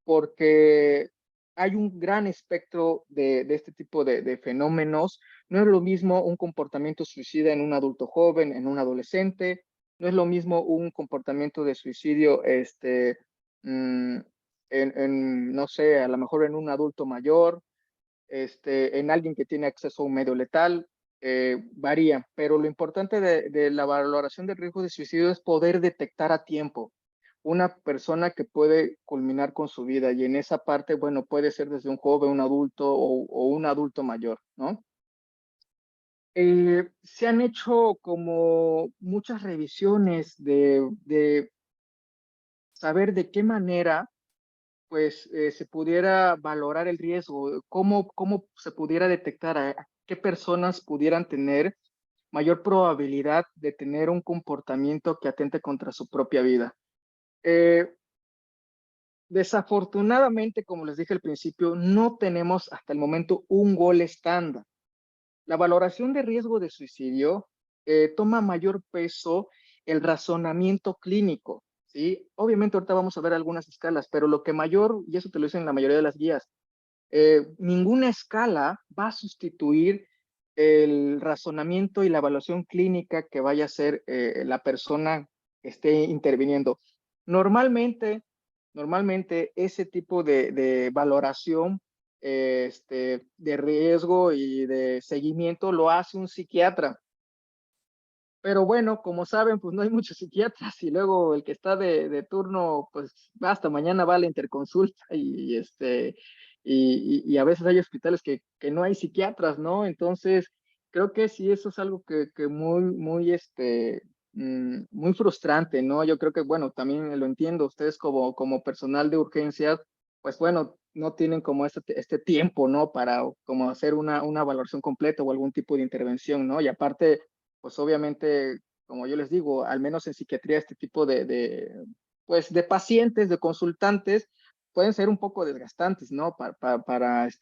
porque hay un gran espectro de este tipo de fenómenos. No es lo mismo un comportamiento suicida en un adulto joven, en un adolescente, no es lo mismo un comportamiento de suicidio mm, no sé, a lo mejor en un adulto mayor, en alguien que tiene acceso a un medio letal, varía, pero lo importante de la valoración del riesgo de suicidio es poder detectar a tiempo una persona que puede culminar con su vida, y en esa parte, bueno, puede ser desde un joven, un adulto o un adulto mayor, ¿no? Se han hecho como muchas revisiones de saber de qué manera pues se pudiera valorar el riesgo, cómo se pudiera detectar a qué personas pudieran tener mayor probabilidad de tener un comportamiento que atente contra su propia vida. Eh, Desafortunadamente, como les dije al principio, no tenemos hasta el momento un gol estándar. La valoración de riesgo de suicidio toma mayor peso el razonamiento clínico, ¿sí? Obviamente ahorita vamos a ver algunas escalas, pero lo que mayor, y eso te lo dicen la mayoría de las guías, ninguna escala va a sustituir el razonamiento y la evaluación clínica que vaya a hacer la persona que esté interviniendo. Normalmente, normalmente ese tipo de valoración de riesgo y de seguimiento lo hace un psiquiatra. Pero bueno, como saben, pues no hay muchos psiquiatras y luego el que está de turno, pues hasta mañana va a la interconsulta y a veces hay hospitales que no hay psiquiatras, ¿no? Entonces, creo que sí, eso es algo que muy frustrante, ¿no? Yo creo que, bueno, también lo entiendo, ustedes como personal de urgencias, pues bueno, no tienen como este tiempo, ¿no? Para como hacer una valoración completa o algún tipo de intervención, ¿no? Y aparte, pues obviamente, como yo les digo, al menos en psiquiatría, este tipo pues de pacientes, de consultantes, pueden ser un poco desgastantes, ¿no?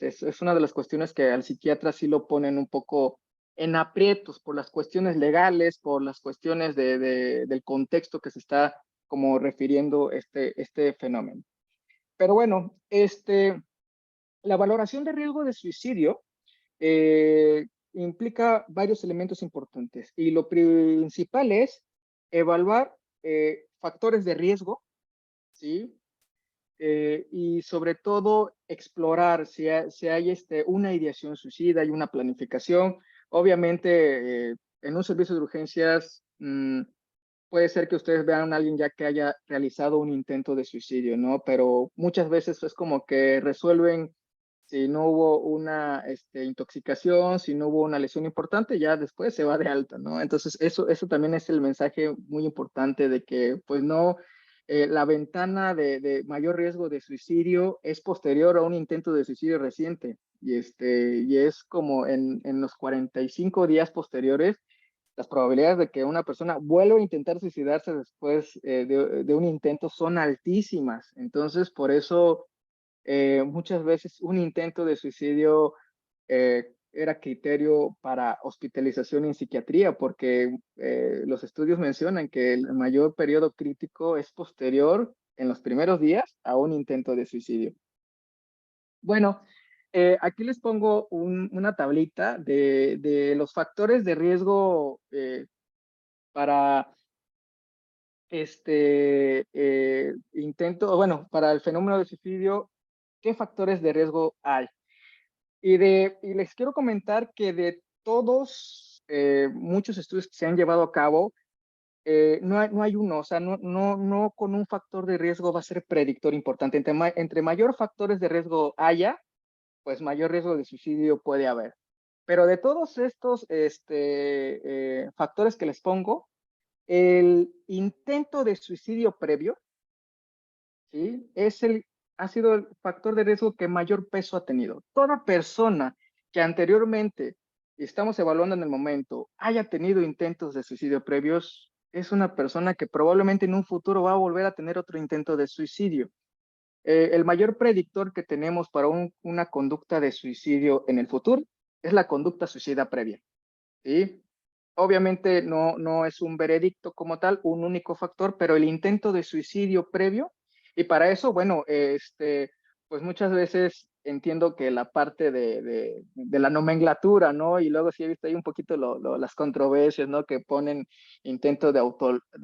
Es una de las cuestiones que al psiquiatra sí lo ponen un poco en aprietos por las cuestiones legales, por las cuestiones del contexto que se está como refiriendo este fenómeno. Pero bueno, la valoración de riesgo de suicidio implica varios elementos importantes y lo principal es evaluar factores de riesgo, ¿sí? Y sobre todo explorar si hay una ideación suicida y una planificación. Obviamente, en un servicio de urgencias, puede ser que ustedes vean a alguien ya que haya realizado un intento de suicidio, ¿no? Pero muchas veces es como que resuelven si no hubo una intoxicación, si no hubo una lesión importante, ya después se va de alta, ¿no? Entonces, eso también es el mensaje muy importante de que, pues no, la ventana de mayor riesgo de suicidio es posterior a un intento de suicidio reciente. Y es como en los 45 días posteriores, las probabilidades de que una persona vuelva a intentar suicidarse después de un intento son altísimas. Entonces, por eso muchas veces un intento de suicidio era criterio para hospitalización en psiquiatría, porque los estudios mencionan que el mayor periodo crítico es posterior en los primeros días a un intento de suicidio. Bueno, aquí les pongo una tablita de los factores de riesgo para para el fenómeno de suicidio. ¿Qué factores de riesgo hay? Y les quiero comentar que de todos, muchos estudios que se han llevado a cabo, no hay uno, o sea, no con un factor de riesgo va a ser predictor importante. Entre mayor factores de riesgo haya, pues mayor riesgo de suicidio puede haber. Pero de todos estos factores que les pongo, el intento de suicidio previo, ¿sí? Ha sido el factor de riesgo que mayor peso ha tenido. Toda persona que anteriormente, estamos evaluando en el momento, haya tenido intentos de suicidio previos, es una persona que probablemente en un futuro va a volver a tener otro intento de suicidio. El mayor predictor que tenemos para una conducta de suicidio en el futuro es la conducta suicida previa, ¿sí? Obviamente no es un veredicto como tal, un único factor, pero el intento de suicidio previo, y para eso, bueno, pues muchas veces entiendo que la parte de la nomenclatura, ¿no? Y luego sí he visto ahí un poquito las controversias, ¿no? Que ponen intento de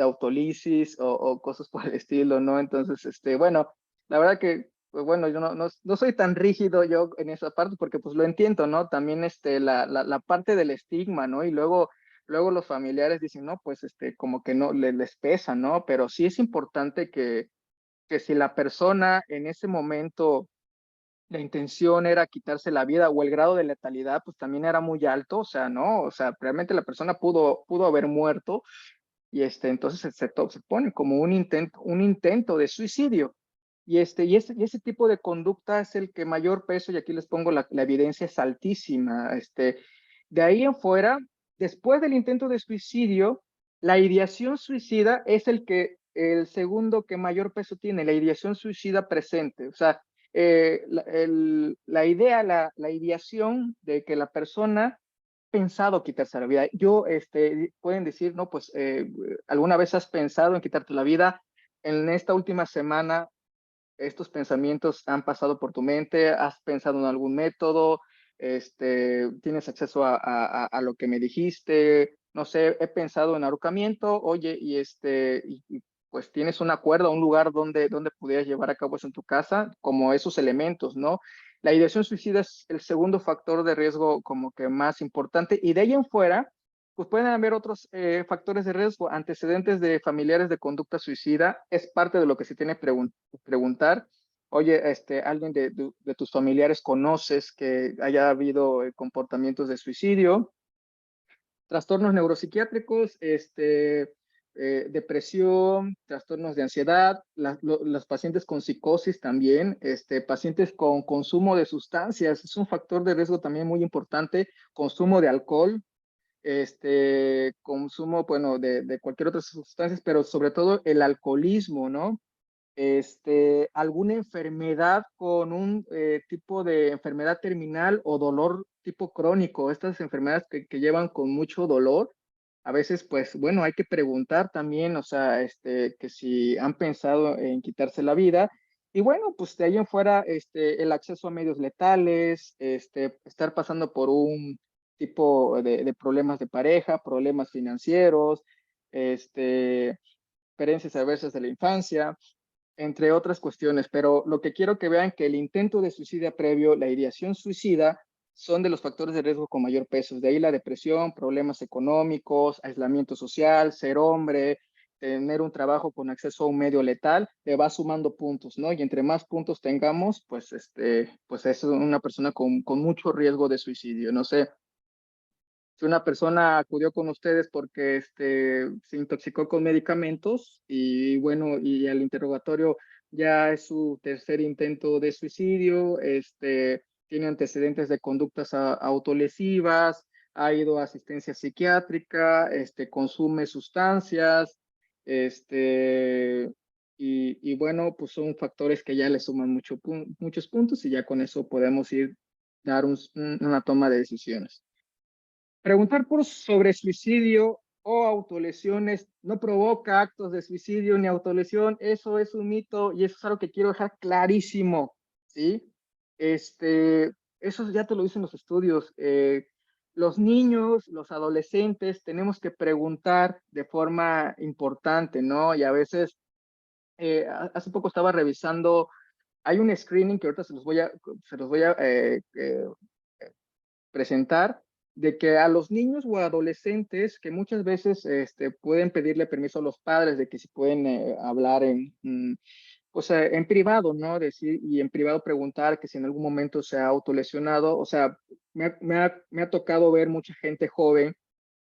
autolisis o cosas por el estilo, ¿no? Entonces, bueno, la verdad que, pues bueno, yo no soy tan rígido yo en esa parte porque pues lo entiendo, ¿no? También la parte del estigma, ¿no? Y luego los familiares dicen, no, pues como que no les pesa, ¿no? Pero sí es importante que si la persona en ese momento la intención era quitarse la vida o el grado de letalidad pues también era muy alto, o sea, no, o sea, realmente la persona pudo haber muerto y entonces se pone como un intento de suicidio. Y ese tipo de conducta es el que mayor peso, y aquí les pongo la evidencia es altísima. De ahí en fuera, después del intento de suicidio, la ideación suicida es el segundo que mayor peso tiene, la ideación suicida presente. O sea, la idea, la ideación de que la persona pensado quitarse la vida. Pueden decir, no, pues, ¿alguna vez has pensado en quitarte la vida? En esta última semana, estos pensamientos han pasado por tu mente, has pensado en algún método, tienes acceso a lo que me dijiste, no sé, he pensado en ahorcamiento, oye, pues tienes un acuerdo, un lugar donde pudieras llevar a cabo eso en tu casa, como esos elementos, ¿no? La ideación suicida es el segundo factor de riesgo como que más importante, y de ahí en fuera, pues pueden haber otros factores de riesgo, antecedentes de familiares de conducta suicida, es parte de lo que se tiene que preguntar. Oye, alguien de tus familiares conoces que haya habido comportamientos de suicidio, trastornos neuropsiquiátricos, depresión, trastornos de ansiedad, los pacientes con psicosis también, pacientes con consumo de sustancias, es un factor de riesgo también muy importante, consumo de alcohol, consumo, bueno, de cualquier otra sustancia, pero sobre todo el alcoholismo, ¿no? Alguna enfermedad con un tipo de enfermedad terminal o dolor tipo crónico, estas enfermedades que llevan con mucho dolor, a veces, pues, bueno, hay que preguntar también, o sea, que si han pensado en quitarse la vida. Y bueno, pues de ahí en fuera, el acceso a medios letales, estar pasando por un tipo de problemas de pareja, problemas financieros, experiencias adversas de la infancia, entre otras cuestiones, pero lo que quiero que vean que el intento de suicidio previo, la ideación suicida, son de los factores de riesgo con mayor peso. De ahí la depresión, problemas económicos, aislamiento social, ser hombre, tener un trabajo con acceso a un medio letal, le va sumando puntos, ¿no? Y entre más puntos tengamos, pues es una persona con mucho riesgo de suicidio. No sé, si una persona acudió con ustedes porque se intoxicó con medicamentos y bueno, y al interrogatorio ya es su tercer intento de suicidio, tiene antecedentes de conductas autolesivas, ha ido a asistencia psiquiátrica, consume sustancias, y bueno, pues son factores que ya le suman muchos puntos y ya con eso podemos ir dar una toma de decisiones. Preguntar sobre suicidio o autolesiones no provoca actos de suicidio ni autolesión. Eso es un mito y eso es algo que quiero dejar clarísimo, ¿sí? Eso ya te lo dicen los estudios. Los niños, los adolescentes, tenemos que preguntar de forma importante, ¿no? Y a veces, hace poco estaba revisando, hay un screening que ahorita se los voy a presentar, de que a los niños o adolescentes que muchas veces pueden pedirle permiso a los padres de que si pueden hablar o sea, en privado, ¿no? Decir, y en privado preguntar que si en algún momento se ha autolesionado. O sea, me ha tocado ver mucha gente joven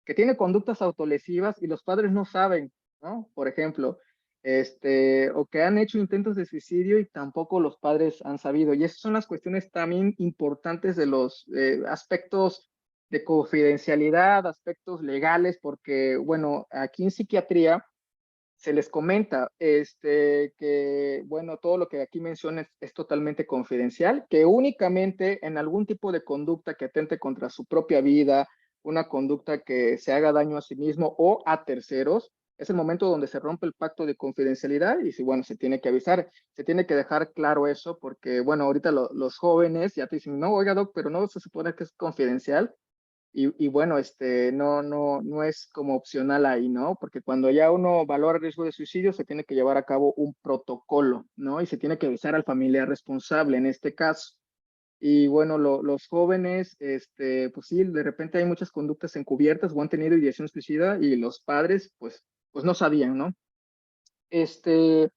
que tiene conductas autolesivas y los padres no saben, ¿no? Por ejemplo, o que han hecho intentos de suicidio y tampoco los padres han sabido. Y esas son las cuestiones también importantes de los aspectos de confidencialidad, aspectos legales, porque, bueno, aquí en psiquiatría se les comenta que, bueno, todo lo que aquí menciono es totalmente confidencial, que únicamente en algún tipo de conducta que atente contra su propia vida, una conducta que se haga daño a sí mismo o a terceros, es el momento donde se rompe el pacto de confidencialidad y si, bueno, se tiene que avisar, se tiene que dejar claro eso porque, bueno, ahorita los jóvenes ya te dicen, no, oiga, doc, pero no se supone que es confidencial. Y bueno, no es como opcional ahí, ¿no? Porque cuando ya uno valora el riesgo de suicidio, se tiene que llevar a cabo un protocolo, ¿no? Y se tiene que avisar al familiar responsable en este caso. Y bueno, los jóvenes, pues sí, de repente hay muchas conductas encubiertas o han tenido ideación suicida y los padres, pues no sabían, ¿no? Este,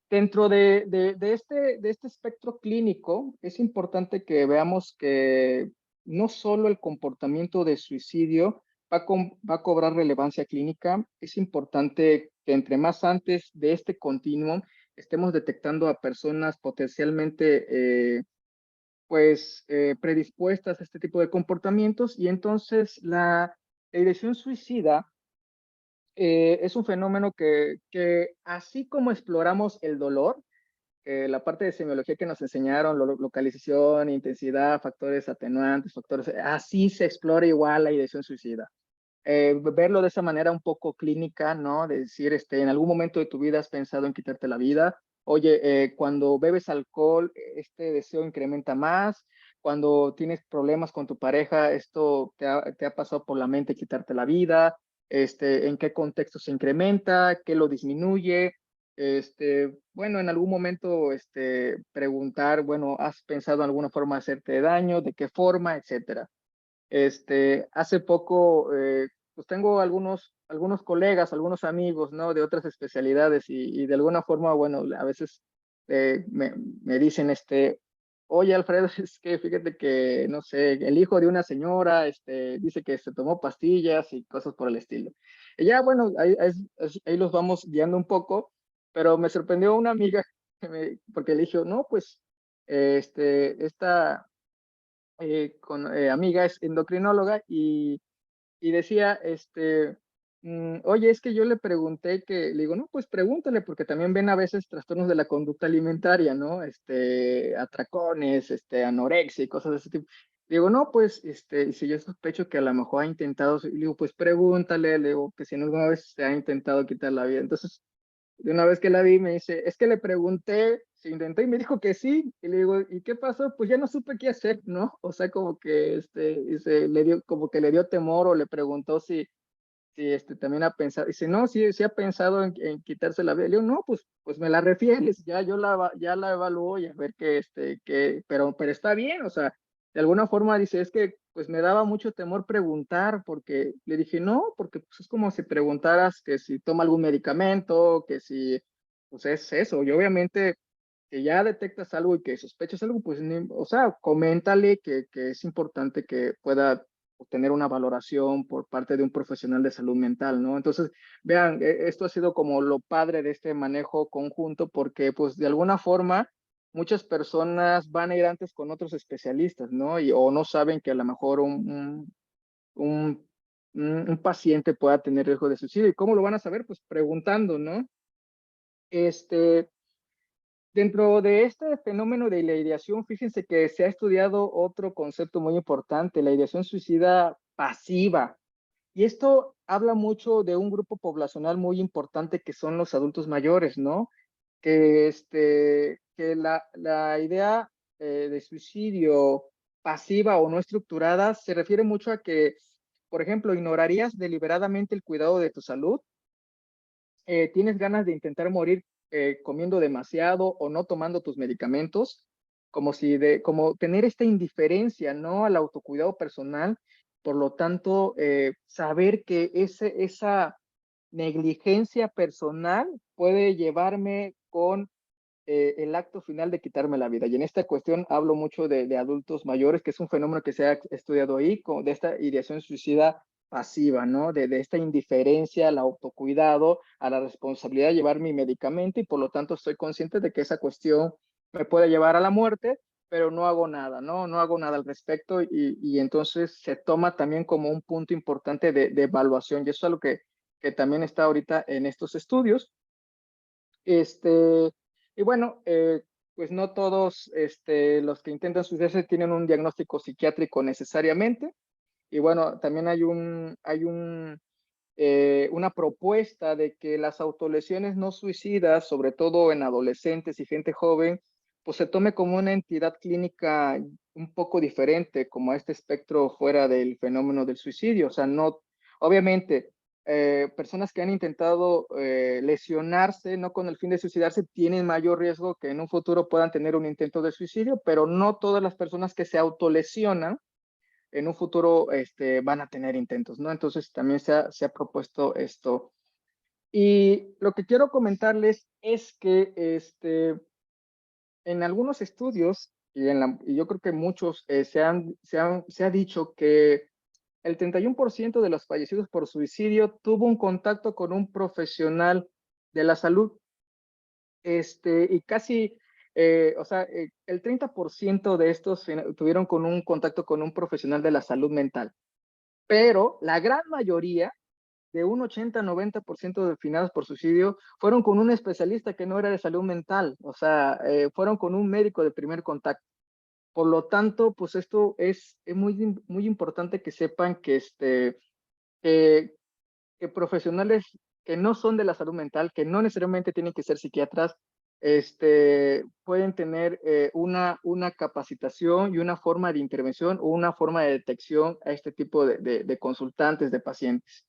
Dentro de este espectro clínico, es importante que veamos que no solo el comportamiento de suicidio va a cobrar relevancia clínica, es importante que entre más antes de este continuum estemos detectando a personas potencialmente predispuestas a este tipo de comportamientos y entonces la ideación suicida es un fenómeno que así como exploramos el dolor, la parte de semiología que nos enseñaron, localización, intensidad, factores atenuantes, factores, así se explora igual la ideación suicida. Verlo de esa manera un poco clínica, ¿no? De decir, en algún momento de tu vida has pensado en quitarte la vida. Oye, cuando bebes alcohol, este deseo incrementa más. Cuando tienes problemas con tu pareja, esto te ha pasado por la mente quitarte la vida. ¿En qué contexto se incrementa? ¿Qué lo disminuye? Bueno, en algún momento, preguntar, bueno, ¿has pensado en alguna forma de hacerte daño? ¿De qué forma? Etcétera. Hace poco, pues tengo algunos colegas, algunos amigos, ¿no? De otras especialidades y de alguna forma, bueno, a veces me dicen, oye, Alfredo, es que fíjate que, no sé, el hijo de una señora, dice que se tomó pastillas y cosas por el estilo. Y ya, bueno, ahí los vamos guiando un poco, pero me sorprendió una amiga, porque le dije, no, pues, esta amiga es endocrinóloga y decía, oye, es que yo le pregunté le digo, no, pues pregúntale, porque también ven a veces trastornos de la conducta alimentaria, ¿no? Atracones, anorexia y cosas de ese tipo. Le digo, no, pues, si yo sospecho que a lo mejor ha intentado, le digo, pues pregúntale, le digo, que si en alguna vez se ha intentado quitar la vida. Entonces, de una vez que la vi, me dice, es que le pregunté, se intentó y me dijo que sí. Y le digo, ¿y qué pasó? Pues ya no supe qué hacer, ¿no? O sea, como que le dio, como que le dio temor o le preguntó si también ha pensado. Dice, no, sí, sí ha pensado en quitarse la vida. Le digo, no, pues me la refieres, ya ya la evalúo y a ver pero está bien, o sea, de alguna forma dice, es que pues me daba mucho temor preguntar, porque le dije, no, porque pues es como si preguntaras que si toma algún medicamento, que si, pues es eso, y obviamente que ya detectas algo y que sospechas algo, pues, o sea, coméntale que es importante que pueda obtener una valoración por parte de un profesional de salud mental, ¿no? Entonces, vean, esto ha sido como lo padre de este manejo conjunto, porque pues de alguna forma muchas personas van a ir antes con otros especialistas, ¿no? O no saben que a lo mejor un, un paciente pueda tener riesgo de suicidio. ¿Y cómo lo van a saber? Pues preguntando, ¿no? Este, Dentro de este fenómeno de la ideación, fíjense que se ha estudiado otro concepto muy importante, la ideación suicida pasiva. Y esto habla mucho de un grupo poblacional muy importante que son los adultos mayores, ¿no? Que la idea de suicidio pasiva o no estructurada se refiere mucho a que, por ejemplo, ignorarías deliberadamente el cuidado de tu salud, tienes ganas de intentar morir comiendo demasiado o no tomando tus medicamentos, como tener esta indiferencia, ¿no? Al autocuidado personal, por lo tanto, saber que esa negligencia personal puede llevarme con el acto final de quitarme la vida. Y en esta cuestión hablo mucho de adultos mayores, que es un fenómeno que se ha estudiado ahí, de esta ideación suicida pasiva, ¿no? De esta indiferencia al autocuidado, a la responsabilidad de llevar mi medicamento y por lo tanto estoy consciente de que esa cuestión me puede llevar a la muerte, pero no hago nada, ¿no? No hago nada al respecto y entonces se toma también como un punto importante de evaluación y eso es algo que también está ahorita en estos estudios. Y bueno, pues no todos los que intentan suicidarse tienen un diagnóstico psiquiátrico necesariamente. Y bueno, también una propuesta de que las autolesiones no suicidas, sobre todo en adolescentes y gente joven, pues se tome como una entidad clínica un poco diferente, como este espectro fuera del fenómeno del suicidio. O sea, no, obviamente, personas que han intentado lesionarse, no con el fin de suicidarse, tienen mayor riesgo que en un futuro puedan tener un intento de suicidio, pero no todas las personas que se autolesionan en un futuro van a tener intentos, ¿no? Entonces también se ha propuesto esto. Y lo que quiero comentarles es que en algunos estudios, y yo creo que muchos, se ha dicho que el 31% de los fallecidos por suicidio tuvo un contacto con un profesional de la salud, y casi, o sea, el 30% de estos tuvieron con un contacto con un profesional de la salud mental, pero la gran mayoría, de un 80-90% de finados por suicidio, fueron con un especialista que no era de salud mental, o sea, fueron con un médico de primer contacto. Por lo tanto, pues esto es muy importante que sepan que, que profesionales que no son de la salud mental, que no necesariamente tienen que ser psiquiatras, pueden tener una capacitación y una forma de intervención o una forma de detección a este tipo de consultantes, de pacientes.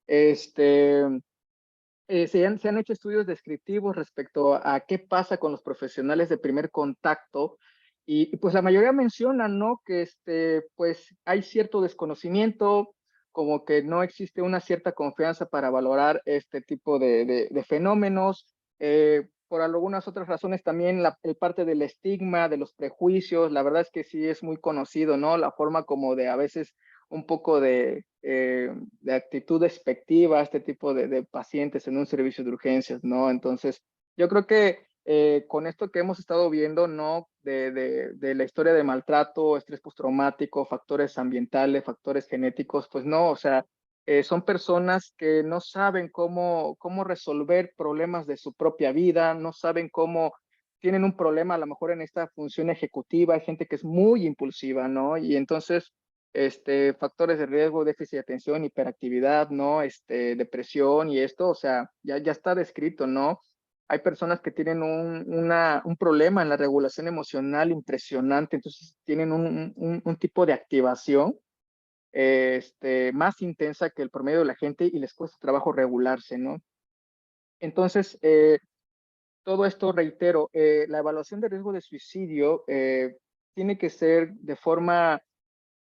Este, se han hecho estudios descriptivos respecto a qué pasa con los profesionales de primer contacto y pues la mayoría mencionan, ¿no? Que pues hay cierto desconocimiento, como que no existe una cierta confianza para valorar este tipo de fenómenos. por algunas otras razones también el parte del estigma, de los prejuicios, la verdad es que sí es muy conocido, ¿no? La forma como de a veces un poco de actitud despectiva, este tipo de pacientes en un servicio de urgencias, ¿no? Entonces, yo creo que con esto que hemos estado viendo, ¿no? De la historia de maltrato, estrés postraumático, factores ambientales, factores genéticos, pues no, o sea, son personas que no saben cómo resolver problemas de su propia vida, no saben cómo tienen un problema a lo mejor en esta función ejecutiva, hay gente que es muy impulsiva, ¿no? Y entonces, factores de riesgo, déficit de atención, hiperactividad, ¿no? Depresión y esto, o sea, ya está descrito, ¿no? Hay personas que tienen un problema en la regulación emocional impresionante, entonces tienen un tipo de activación más intensa que el promedio de la gente y les cuesta trabajo regularse, ¿no? Entonces, todo esto, reitero, la evaluación de riesgo de suicidio tiene que ser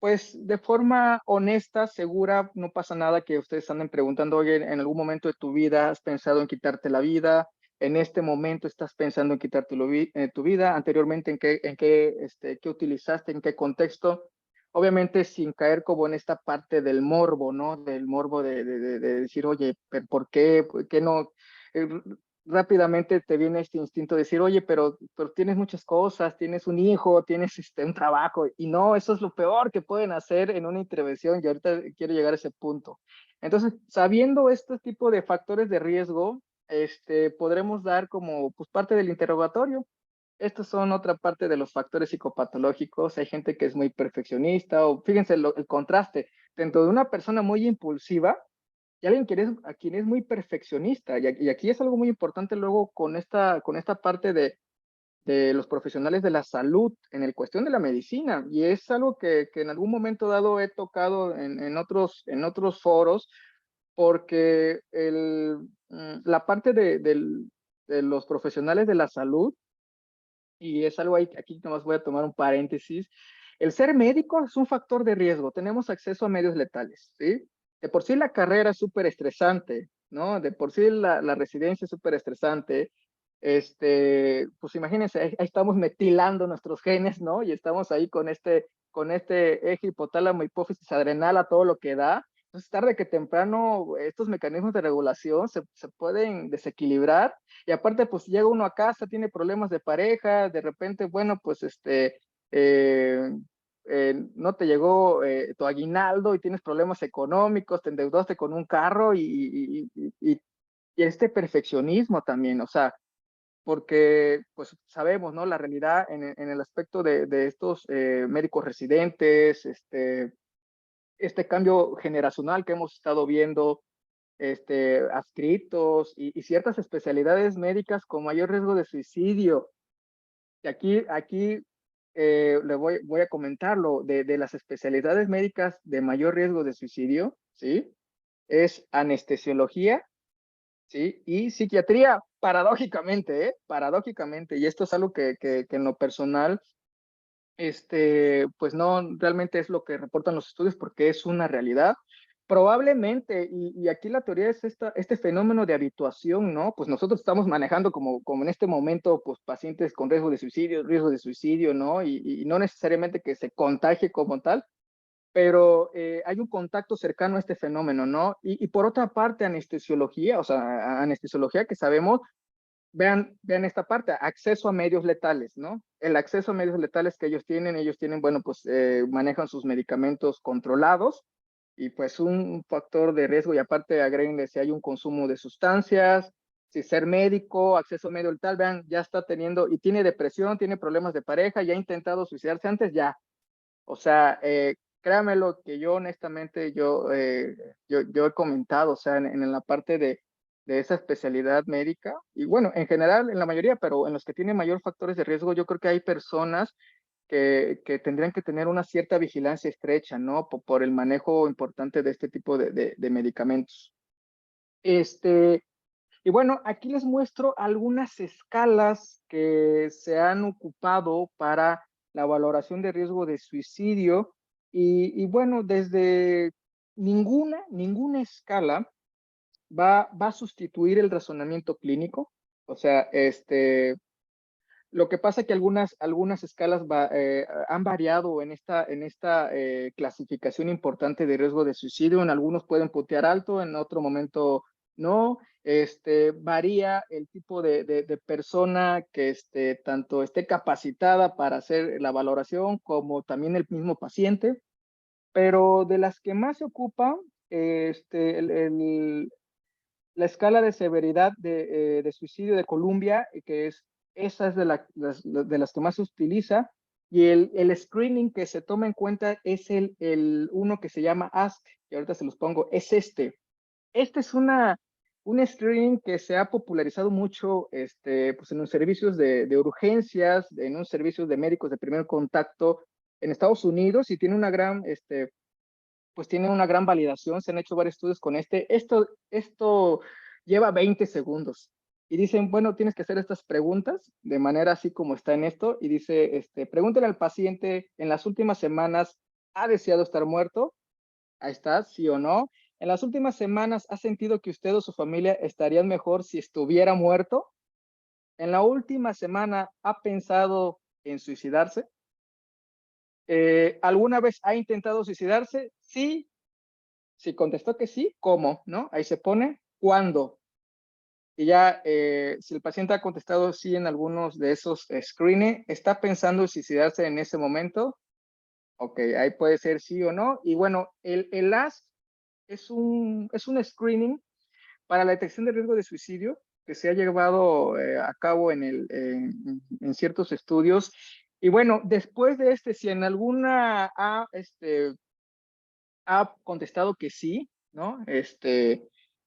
pues, de forma honesta, segura, no pasa nada que ustedes anden preguntando, oye, en algún momento de tu vida has pensado en quitarte la vida, en este momento estás pensando en quitarte tu vida, anteriormente qué utilizaste, en qué contexto, obviamente sin caer como en esta parte del morbo, ¿no? Del morbo de decir, oye, ¿por qué? ¿Por qué no? Eh, Rápidamente te viene este instinto de decir, oye, pero tienes muchas cosas, tienes un hijo, tienes un trabajo, y no, eso es lo peor que pueden hacer en una intervención, y ahorita quiero llegar a ese punto. Entonces, sabiendo este tipo de factores de riesgo, podremos dar como pues, parte del interrogatorio. Estos son otra parte de los factores psicopatológicos. Hay gente que es muy perfeccionista, o fíjense el contraste, dentro de una persona muy impulsiva, y alguien a quien es muy perfeccionista. Y aquí es algo muy importante luego con esta parte de los profesionales de la salud en el cuestión de la medicina. Y es algo que en algún momento dado he tocado en otros foros, porque la parte de los profesionales de la salud, y es algo ahí, aquí nomás voy a tomar un paréntesis, el ser médico es un factor de riesgo, tenemos acceso a medios letales, ¿sí? De por sí la carrera es súper estresante, ¿no? De por sí la residencia es súper estresante. Pues imagínense, ahí estamos metilando nuestros genes, ¿no? Y estamos ahí con este eje hipotálamo, hipófisis adrenal a todo lo que da. Entonces, tarde que temprano, estos mecanismos de regulación se pueden desequilibrar y aparte, pues llega uno a casa, tiene problemas de pareja, de repente, bueno, pues eh, no te llegó tu aguinaldo y tienes problemas económicos, te endeudaste con un carro y este perfeccionismo también, o sea, porque pues sabemos, ¿no? La realidad en el aspecto de estos médicos residentes, este cambio generacional que hemos estado viendo, adscritos y ciertas especialidades médicas con mayor riesgo de suicidio. Y aquí le voy a comentarlo, de las especialidades médicas de mayor riesgo de suicidio, ¿sí? Es anestesiología, ¿sí? Y psiquiatría, paradójicamente, ¿eh? Paradójicamente, y esto es algo que en lo personal, pues no realmente es lo que reportan los estudios porque es una realidad. Probablemente, y aquí la teoría es este fenómeno de habituación, ¿no? Pues nosotros estamos manejando como en este momento, pues pacientes con riesgo de suicidio, ¿no? Y no necesariamente que se contagie como tal, pero hay un contacto cercano a este fenómeno, ¿no? Y por otra parte, anestesiología, o sea, anestesiología que sabemos. Vean esta parte, acceso a medios letales, ¿no? El acceso a medios letales que ellos tienen, bueno, pues manejan sus medicamentos controlados y pues un factor de riesgo y aparte agréguenle si hay un consumo de sustancias, si ser médico, acceso a medio letal, vean, ya está teniendo y tiene depresión, tiene problemas de pareja, ya ha intentado suicidarse antes, ya. O sea, créamelo que yo honestamente, yo he comentado, o sea, en la parte de esa especialidad médica, y bueno, en general, en la mayoría, pero en los que tienen mayor factores de riesgo, yo creo que hay personas que tendrían que tener una cierta vigilancia estrecha, ¿no? Por el manejo importante de este tipo de medicamentos. Y bueno, aquí les muestro algunas escalas que se han ocupado para la valoración de riesgo de suicidio. Y bueno, desde ninguna escala va a sustituir el razonamiento clínico. O sea, lo que pasa es que algunas escalas han variado en esta clasificación importante de riesgo de suicidio. En algunos pueden puntear alto, en otro momento no. Varía el tipo de persona que tanto esté capacitada para hacer la valoración como también el mismo paciente. Pero de las que más se ocupa, la escala de severidad de suicidio de Columbia, esa es de las que más se utiliza, y el screening que se toma en cuenta es el uno que se llama ASC, que ahorita se los pongo, es este. Este es un screening que se ha popularizado mucho pues en los servicios de urgencias, en los servicios de médicos de primer contacto en Estados Unidos, y tiene una gran pues tiene una gran validación, se han hecho varios estudios con esto lleva 20 segundos. Y dicen, bueno, tienes que hacer estas preguntas de manera así como está en esto. Y dice, pregúntale al paciente, en las últimas semanas, ¿ha deseado estar muerto? Ahí está, sí o no. En las últimas semanas, ¿ha sentido que usted o su familia estarían mejor si estuviera muerto? En la última semana, ¿ha pensado en suicidarse? ¿Alguna vez ha intentado suicidarse? Sí. Si contestó que sí, ¿cómo? ¿No? Ahí se pone cuándo. Y ya, si el paciente ha contestado sí en algunos de esos screening, ¿está pensando en suicidarse en ese momento? Ok, ahí puede ser sí o no. Y bueno, el ASK es un screening para la detección de riesgo de suicidio que se ha llevado a cabo en ciertos estudios. Y bueno, después de si en alguna ha contestado que sí, ¿no?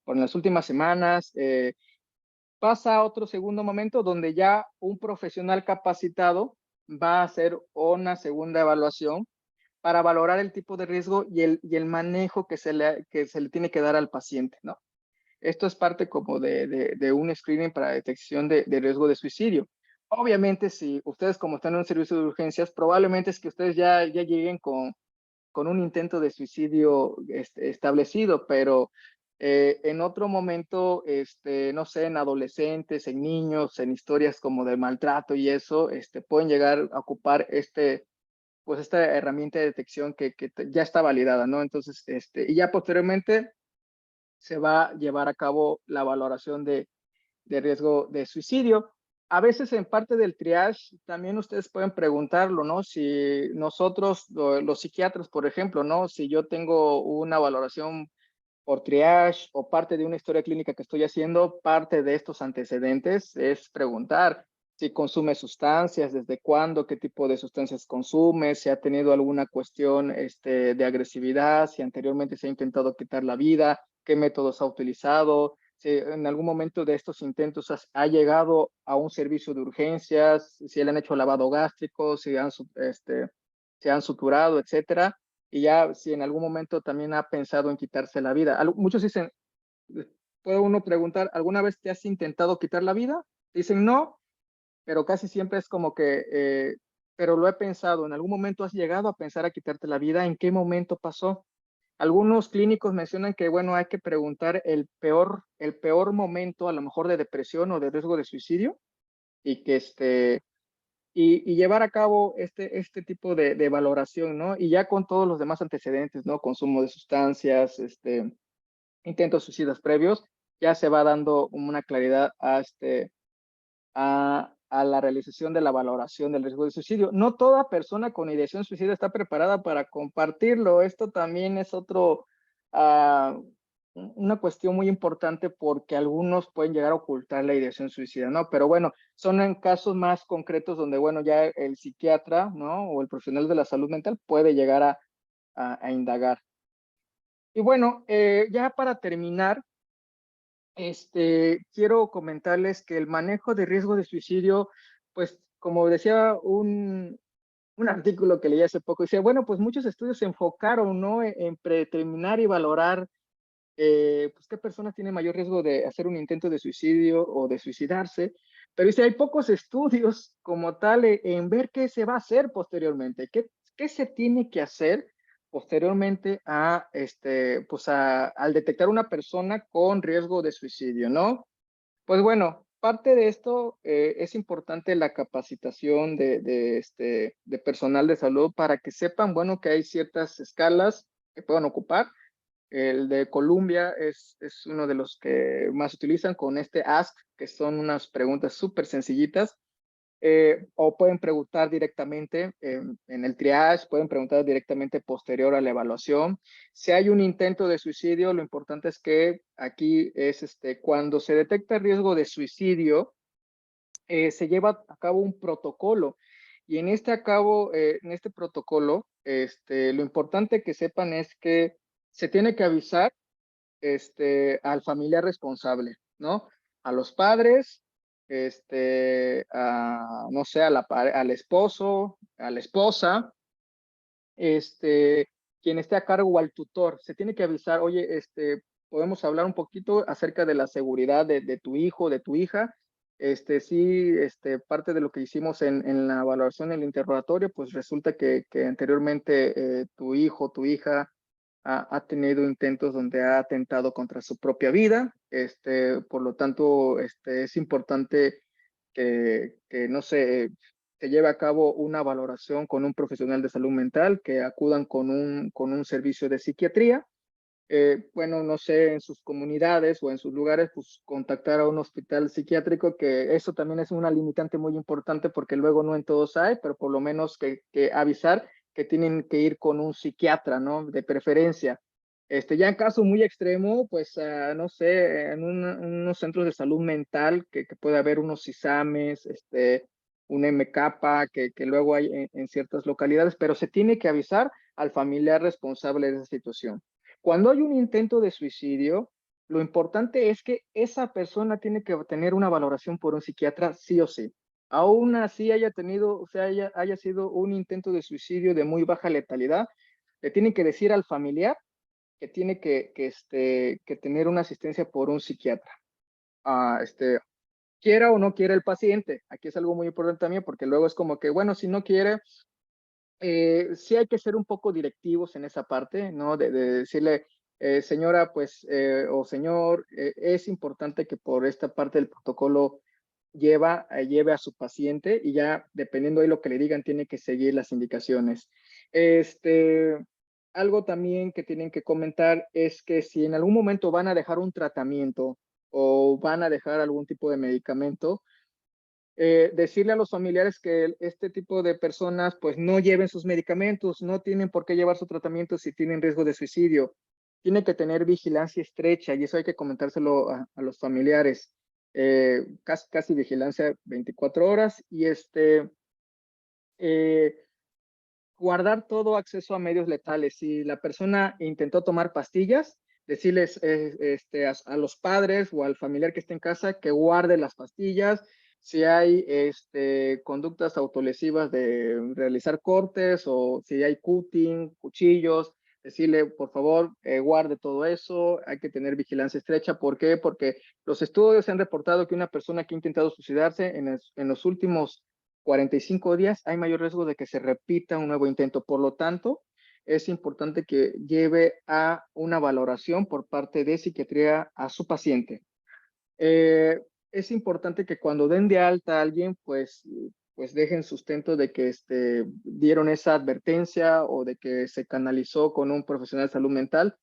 Por las últimas semanas, pasa a otro segundo momento donde ya un profesional capacitado va a hacer una segunda evaluación para valorar el tipo de riesgo y el manejo que que se le tiene que dar al paciente, ¿no? Esto es parte como de un screening para detección de riesgo de suicidio. Obviamente, si ustedes como están en un servicio de urgencias, probablemente es que ustedes ya lleguen con un intento de suicidio establecido, pero en otro momento, no sé, en adolescentes, en niños, en historias como de maltrato y eso, pueden llegar a ocupar pues esta herramienta de detección que ya está validada, ¿no? Entonces, y ya posteriormente se va a llevar a cabo la valoración de riesgo de suicidio. A veces en parte del triage también ustedes pueden preguntarlo, ¿no? Si nosotros, los psiquiatras, por ejemplo, ¿no? Si yo tengo una valoración por triage o parte de una historia clínica que estoy haciendo, parte de estos antecedentes es preguntar si consume sustancias, desde cuándo, qué tipo de sustancias consume, si ha tenido alguna cuestión de agresividad, si anteriormente se ha intentado quitar la vida, qué métodos ha utilizado, si en algún momento de estos intentos ha llegado a un servicio de urgencias, si le han hecho lavado gástrico, si han suturado, etcétera. Y ya si en algún momento también ha pensado en quitarse la vida. Muchos dicen, puede uno preguntar, ¿alguna vez te has intentado quitar la vida? Dicen no, pero casi siempre es como que, pero lo he pensado, ¿en algún momento has llegado a pensar a quitarte la vida? ¿En qué momento pasó? Algunos clínicos mencionan que, bueno, hay que preguntar el peor momento, a lo mejor de depresión o de riesgo de suicidio, y que y llevar a cabo este tipo de valoración, ¿no? Y ya con todos los demás antecedentes, ¿no? Consumo de sustancias, intentos suicidas previos, ya se va dando una claridad a la realización de la valoración del riesgo de suicidio. No toda persona con ideación suicida está preparada para compartirlo. Esto también es una cuestión muy importante porque algunos pueden llegar a ocultar la ideación suicida, ¿no? Pero bueno, son en casos más concretos donde, bueno, ya el psiquiatra, ¿no? O el profesional de la salud mental puede llegar a indagar. Y bueno, ya para terminar, quiero comentarles que el manejo de riesgo de suicidio, pues como decía un artículo que leí hace poco, decía, bueno, pues muchos estudios se enfocaron, ¿no? En predeterminar y valorar, pues qué personas tienen mayor riesgo de hacer un intento de suicidio o de suicidarse, pero dice, hay pocos estudios como tal en ver qué se va a hacer posteriormente, qué se tiene que hacer posteriormente pues al detectar una persona con riesgo de suicidio, ¿no? Pues bueno, parte de esto es importante la capacitación de personal de salud para que sepan, bueno, que hay ciertas escalas que puedan ocupar. El de Columbia es uno de los que más utilizan con este Ask, que son unas preguntas súper sencillitas. O pueden preguntar directamente en el triage, pueden preguntar directamente posterior a la evaluación. Si hay un intento de suicidio, lo importante es que aquí es cuando se detecta riesgo de suicidio, se lleva a cabo un protocolo. Y en en este protocolo, lo importante que sepan es que se tiene que avisar al familiar responsable, ¿no? A los padres, no sé, al esposo, a la esposa, quien esté a cargo o al tutor. Se tiene que avisar, oye, podemos hablar un poquito acerca de la seguridad de tu hijo, de tu hija. Sí, parte de lo que hicimos en la valoración, en el interrogatorio, pues resulta que anteriormente tu hijo, tu hija ha tenido intentos donde ha atentado contra su propia vida. Por lo tanto, es importante que no sé, se lleve a cabo una valoración con un profesional de salud mental, que acudan con un servicio de psiquiatría. Bueno, no sé, en sus comunidades o en sus lugares, pues contactar a un hospital psiquiátrico, que eso también es una limitante muy importante porque luego no en todos hay, pero por lo menos que avisar que tienen que ir con un psiquiatra, ¿no? De preferencia. Ya en caso muy extremo, pues, no sé, en unos centros de salud mental, que puede haber unos ISAMES, un MK, que luego hay en ciertas localidades, pero se tiene que avisar al familiar responsable de esa situación. Cuando hay un intento de suicidio, lo importante es que esa persona tiene que tener una valoración por un psiquiatra sí o sí. Aún así haya tenido, o sea, haya sido un intento de suicidio de muy baja letalidad, le tienen que decir al familiar que tiene que tener una asistencia por un psiquiatra. Ah, quiera o no quiera el paciente. Aquí es algo muy importante también, porque luego es como que, bueno, si no quiere, sí hay que ser un poco directivos en esa parte, ¿no? De decirle, señora, pues, o señor, es importante que por esta parte del protocolo lleve a su paciente, y ya dependiendo de lo que le digan, tiene que seguir las indicaciones. Este, Algo también que tienen que comentar es que si en algún momento van a dejar un tratamiento o van a dejar algún tipo de medicamento, decirle a los familiares que este tipo de personas pues no lleven sus medicamentos, no tienen por qué llevar su tratamiento si tienen riesgo de suicidio. Tiene que tener vigilancia estrecha, y eso hay que comentárselo a los familiares. Casi vigilancia 24 horas, y eh, guardar todo acceso a medios letales. Si la persona intentó tomar pastillas, decirles a los padres o al familiar que esté en casa que guarde las pastillas. Si hay conductas autolesivas de realizar cortes, o si hay cutting, cuchillos, decirle, por favor, guarde todo eso. Hay que tener vigilancia estrecha. ¿Por qué? Porque los estudios han reportado que una persona que ha intentado suicidarse en los últimos 45 días hay mayor riesgo de que se repita un nuevo intento. Por lo tanto, es importante que lleve a una valoración por parte de psiquiatría a su paciente. Es importante que cuando den de alta a alguien, pues dejen sustento de que dieron esa advertencia, o de que se canalizó con un profesional de salud mental,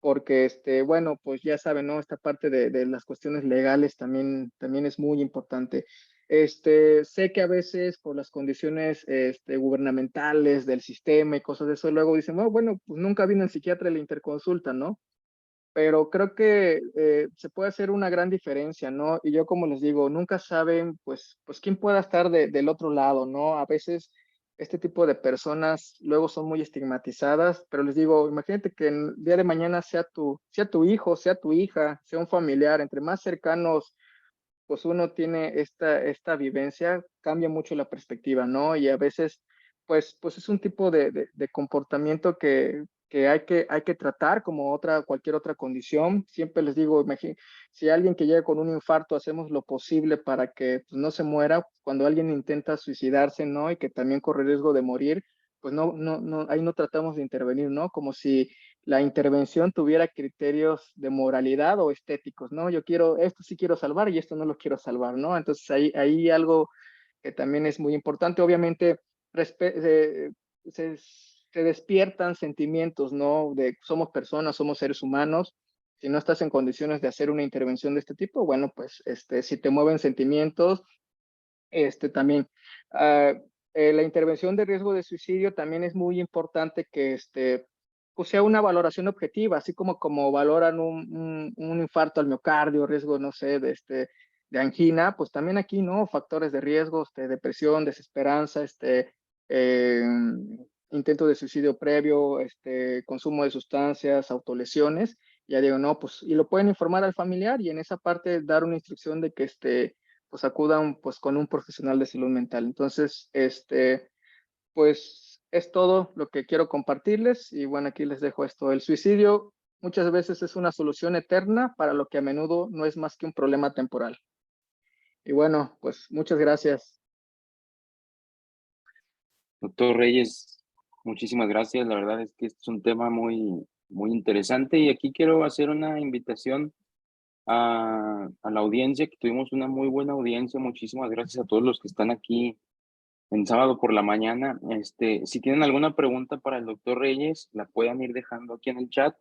porque bueno, pues ya saben, ¿no? Esta parte de las cuestiones legales también es muy importante. Sé que a veces por las condiciones gubernamentales del sistema y cosas de eso, luego dicen, oh, bueno, pues nunca vino el psiquiatra a la interconsulta, ¿no? Pero creo que se puede hacer una gran diferencia, ¿no? Y yo, como les digo, nunca saben, pues quién pueda estar del otro lado, ¿no? A veces este tipo de personas luego son muy estigmatizadas, pero les digo, imagínate que el día de mañana sea tu hijo, sea tu hija, sea un familiar, entre más cercanos, pues uno tiene esta vivencia, cambia mucho la perspectiva, ¿no? Y a veces, pues es un tipo de comportamiento que hay que tratar como cualquier otra condición. Siempre les digo, si alguien que llega con un infarto, hacemos lo posible para que pues, no se muera. Cuando alguien intenta suicidarse, ¿no? Y que también corre riesgo de morir, pues ahí no tratamos de intervenir, ¿no? Como si la intervención tuviera criterios de moralidad o estéticos, ¿no? Yo quiero, esto sí quiero salvar y esto no lo quiero salvar, ¿no? Entonces ahí algo que también es muy importante. Obviamente se, se despiertan sentimientos, ¿no? De somos personas, somos seres humanos. Si no estás en condiciones de hacer una intervención de este tipo, bueno, pues si te mueven sentimientos, también la intervención de riesgo de suicidio también es muy importante que pues sea una valoración objetiva, así como valoran un infarto al miocardio, riesgo, no sé, de angina, pues también aquí, ¿no? Factores de riesgo, depresión, desesperanza, eh, intento de suicidio previo, consumo de sustancias, autolesiones, ya digo, no, pues, y lo pueden informar al familiar y en esa parte dar una instrucción de que pues acudan pues con un profesional de salud mental. Entonces, pues es todo lo que quiero compartirles y bueno, aquí les dejo esto. El suicidio muchas veces es una solución eterna para lo que a menudo no es más que un problema temporal. Y bueno, pues muchas gracias. Doctor Reyes, muchísimas gracias. La verdad es que este es un tema muy, muy interesante y aquí quiero hacer una invitación a la audiencia, que tuvimos una muy buena audiencia. Muchísimas gracias a todos los que están aquí en sábado por la mañana. Si tienen alguna pregunta para el doctor Reyes, la puedan ir dejando aquí en el chat.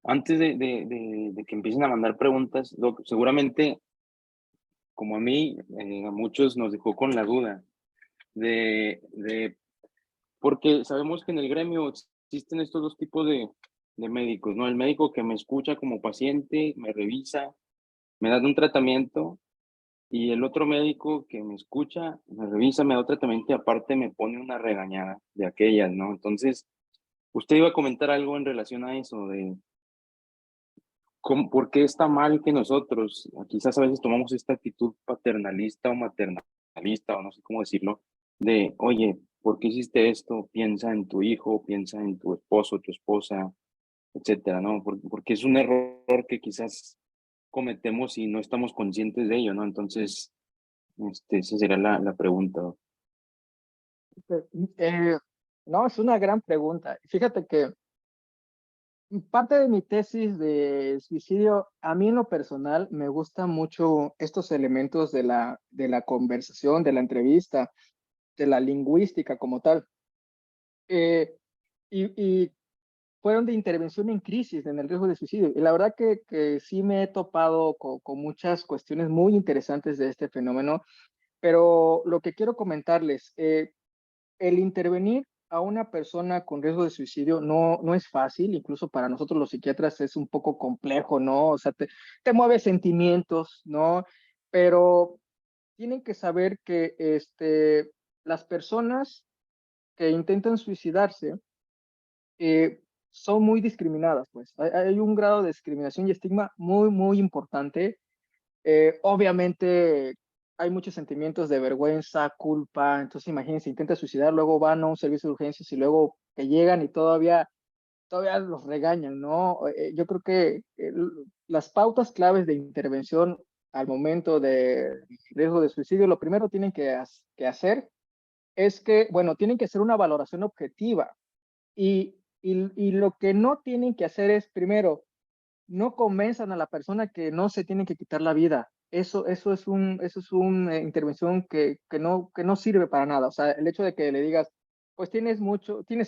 Antes de que empiecen a mandar preguntas, seguramente, como a mí, a muchos nos dejó con la duda porque sabemos que en el gremio existen estos dos tipos de médicos, ¿no? El médico que me escucha como paciente, me revisa, me da un tratamiento, y el otro médico que me escucha, me revisa, me da un tratamiento y aparte me pone una regañada de aquellas, ¿no? Entonces, usted iba a comentar algo en relación a eso, de por qué está mal que nosotros, quizás a veces tomamos esta actitud paternalista o maternalista, o no sé cómo decirlo, de, oye, ¿por qué hiciste esto? Piensa en tu hijo, piensa en tu esposo, tu esposa, etcétera, ¿no? Porque es un error que quizás cometemos y no estamos conscientes de ello, ¿no? Entonces, esa sería la pregunta. Eh, no, es una gran pregunta. Fíjate que parte de mi tesis de suicidio, a mí en lo personal me gustan mucho estos elementos de la conversación, de la entrevista, de la lingüística como tal. Eh, y fueron de intervención en crisis, en el riesgo de suicidio. Y la verdad que sí me he topado con muchas cuestiones muy interesantes de este fenómeno, pero lo que quiero comentarles, el intervenir a una persona con riesgo de suicidio no es fácil, incluso para nosotros los psiquiatras es un poco complejo, ¿no? O sea, te mueve sentimientos, ¿no? Pero tienen que saber que las personas que intentan suicidarse eh, son muy discriminadas, pues. Hay un grado de discriminación y estigma muy, muy importante. Obviamente hay muchos sentimientos de vergüenza, culpa, entonces imagínense, intenta suicidar, luego van a un servicio de urgencias y luego que llegan y todavía los regañan, ¿no? Yo creo que las pautas claves de intervención al momento de riesgo de suicidio, lo primero tienen que hacer es que, bueno, tienen que hacer una valoración objetiva y lo que no tienen que hacer es, primero, no convenzan a la persona que no se tiene que quitar la vida. Eso es una intervención que no sirve para nada. O sea, el hecho de que le digas, pues tienes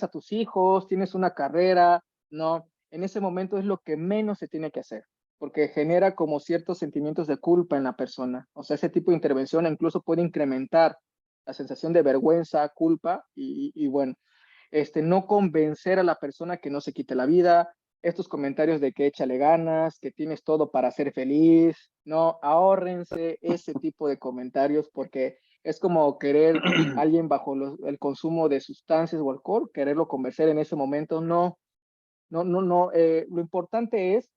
a tus hijos, tienes una carrera, no, en ese momento es lo que menos se tiene que hacer, porque genera como ciertos sentimientos de culpa en la persona. O sea, ese tipo de intervención incluso puede incrementar la sensación de vergüenza, culpa y bueno, no convencer a la persona que no se quite la vida, estos comentarios de que échale ganas, que tienes todo para ser feliz, no, ahórrense ese tipo de comentarios porque es como querer a alguien bajo el consumo de sustancias o alcohol, quererlo convencer en ese momento, no, no, no, no, lo importante es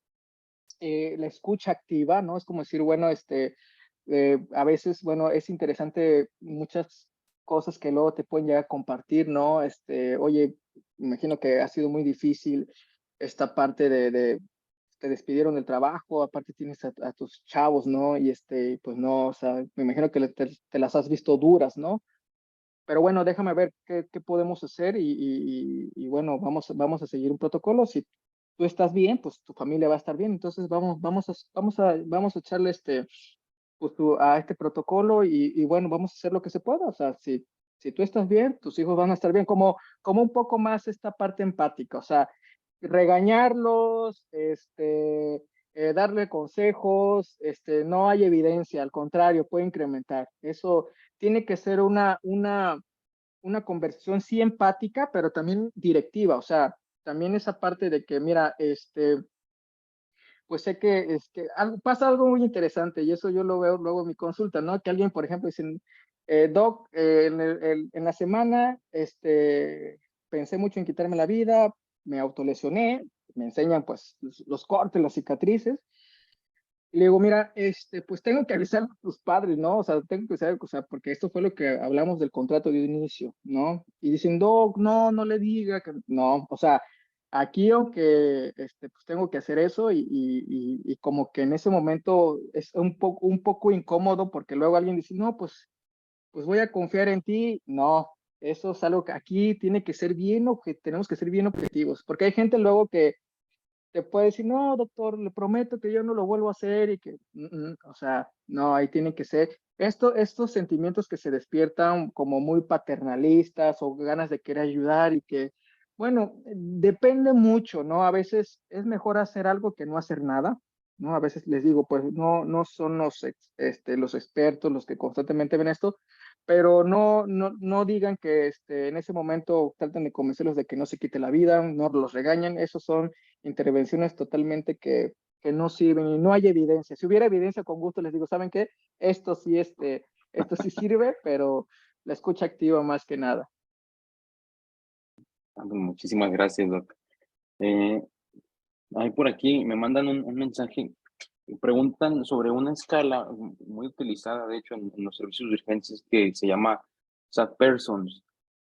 la escucha activa, ¿no? Es como decir, bueno, a veces, bueno, es interesante muchas cosas que luego te pueden llegar a compartir, ¿no? Oye, me imagino que ha sido muy difícil esta parte de te despidieron del trabajo, aparte tienes a tus chavos, ¿no? Y pues no, o sea, me imagino que te las has visto duras, ¿no? pero bueno, déjame ver qué podemos hacer y bueno, vamos a seguir un protocolo. Si tú estás bien, pues tu familia va a estar bien. Entonces vamos a echarle pues, a este protocolo y bueno, vamos a hacer lo que se pueda. O sea, si tú estás bien, tus hijos van a estar bien, como un poco más esta parte empática. O sea, regañarlos, darle consejos, no hay evidencia, al contrario, puede incrementar. Eso tiene que ser una conversación sí empática, pero también directiva. O sea, también esa parte de que, mira, pues sé que pasa algo muy interesante y eso yo lo veo luego en mi consulta, ¿no? Que alguien, por ejemplo, dice, Doc, en la semana pensé mucho en quitarme la vida, me autolesioné, me enseñan pues los cortes, las cicatrices. Y le digo, mira, pues tengo que avisar a tus padres, ¿no? O sea, tengo que avisar, o sea, porque esto fue lo que hablamos del contrato de inicio, ¿no? Y dicen, Doc, no le diga que no, o sea, aquí aunque, pues tengo que hacer eso y como que en ese momento es un poco incómodo porque luego alguien dice, no, pues voy a confiar en ti. No, eso es algo que aquí tiene que ser tenemos que ser bien objetivos, porque hay gente luego que te puede decir, no, doctor, le prometo que yo no lo vuelvo a hacer y que, o sea, no, ahí tienen que ser estos sentimientos que se despiertan como muy paternalistas o ganas de querer ayudar y que, bueno, depende mucho, ¿no? A veces es mejor hacer algo que no hacer nada, ¿no? A veces les digo, pues no son los expertos los que constantemente ven esto, pero no digan que en ese momento traten de convencerlos de que no se quite la vida, no los regañan, esos son intervenciones totalmente que no sirven y no hay evidencia. Si hubiera evidencia, con gusto les digo, ¿saben qué? Esto sí sirve, pero la escucha activa más que nada. Muchísimas gracias, Doc. Ahí por aquí me mandan un mensaje. Preguntan sobre una escala muy utilizada, de hecho, en los servicios de urgencias que se llama SAT Persons.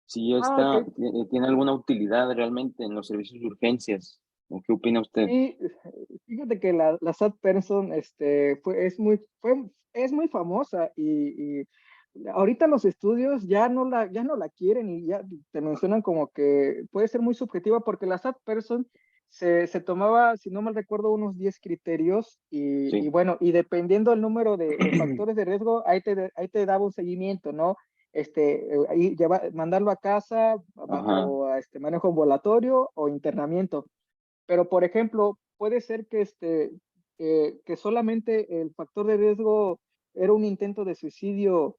Si Ah, ok. esta tiene alguna utilidad realmente en los servicios de urgencias. ¿O qué opina usted? Sí, fíjate que la sad person es muy famosa y ahorita los estudios ya no la quieren y ya te mencionan como que puede ser muy subjetiva porque la sad person se tomaba, si no mal recuerdo, unos 10 criterios y Sí. bueno, y dependiendo el número de factores de riesgo, ahí te daba un seguimiento, ¿no? Mandarlo a casa Ajá. bajo manejo ambulatorio o internamiento. Pero, por ejemplo, puede ser que solamente el factor de riesgo era un intento de suicidio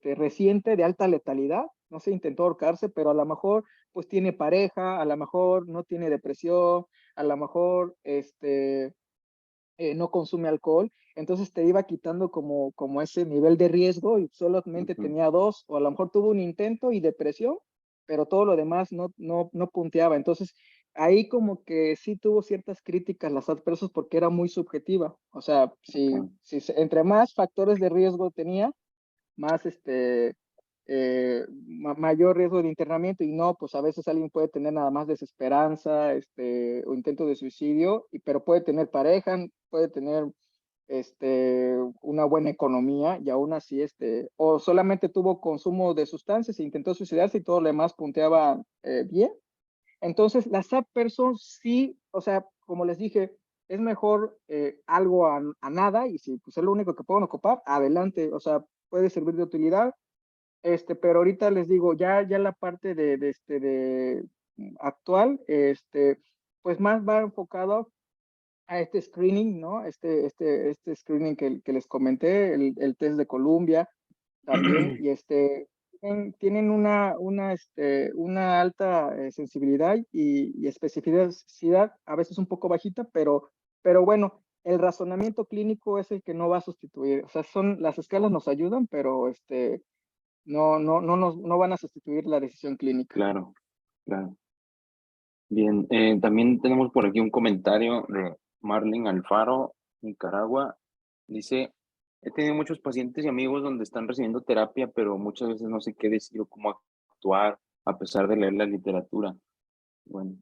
reciente de alta letalidad. No se intentó ahorcarse, pero a lo mejor pues tiene pareja, a lo mejor no tiene depresión, a lo mejor no consume alcohol. Entonces te iba quitando como ese nivel de riesgo y solamente Ujú. tenía dos, o a lo mejor tuvo un intento y depresión, pero todo lo demás no punteaba. Entonces, ahí como que sí tuvo ciertas críticas las adversas porque era muy subjetiva. O sea, Ok. entre más factores de riesgo tenía, más mayor riesgo de internamiento y no, pues a veces alguien puede tener nada más desesperanza, o intento de suicidio, pero puede tener pareja, puede tener una buena economía y aún así, o solamente tuvo consumo de sustancias e intentó suicidarse y todo lo demás punteaba bien. Entonces, la SAP Person sí, o sea, como les dije, es mejor algo a nada y si pues, es lo único que pueden ocupar, adelante, o sea, puede servir de utilidad. Pero ahorita les digo, ya la parte de actual, pues más va enfocado a este screening, ¿no? Este screening que les comenté, el test de Columbia también, y tienen una alta sensibilidad y especificidad, a veces un poco bajita, pero bueno, el razonamiento clínico es el que no va a sustituir. O sea, las escalas nos ayudan, pero no van a sustituir la decisión clínica. Claro, claro. Bien, también tenemos por aquí un comentario de Marlene Alfaro, Nicaragua. Dice, he tenido muchos pacientes y amigos donde están recibiendo terapia, pero muchas veces no sé qué decir o cómo actuar a pesar de leer la literatura. Bueno,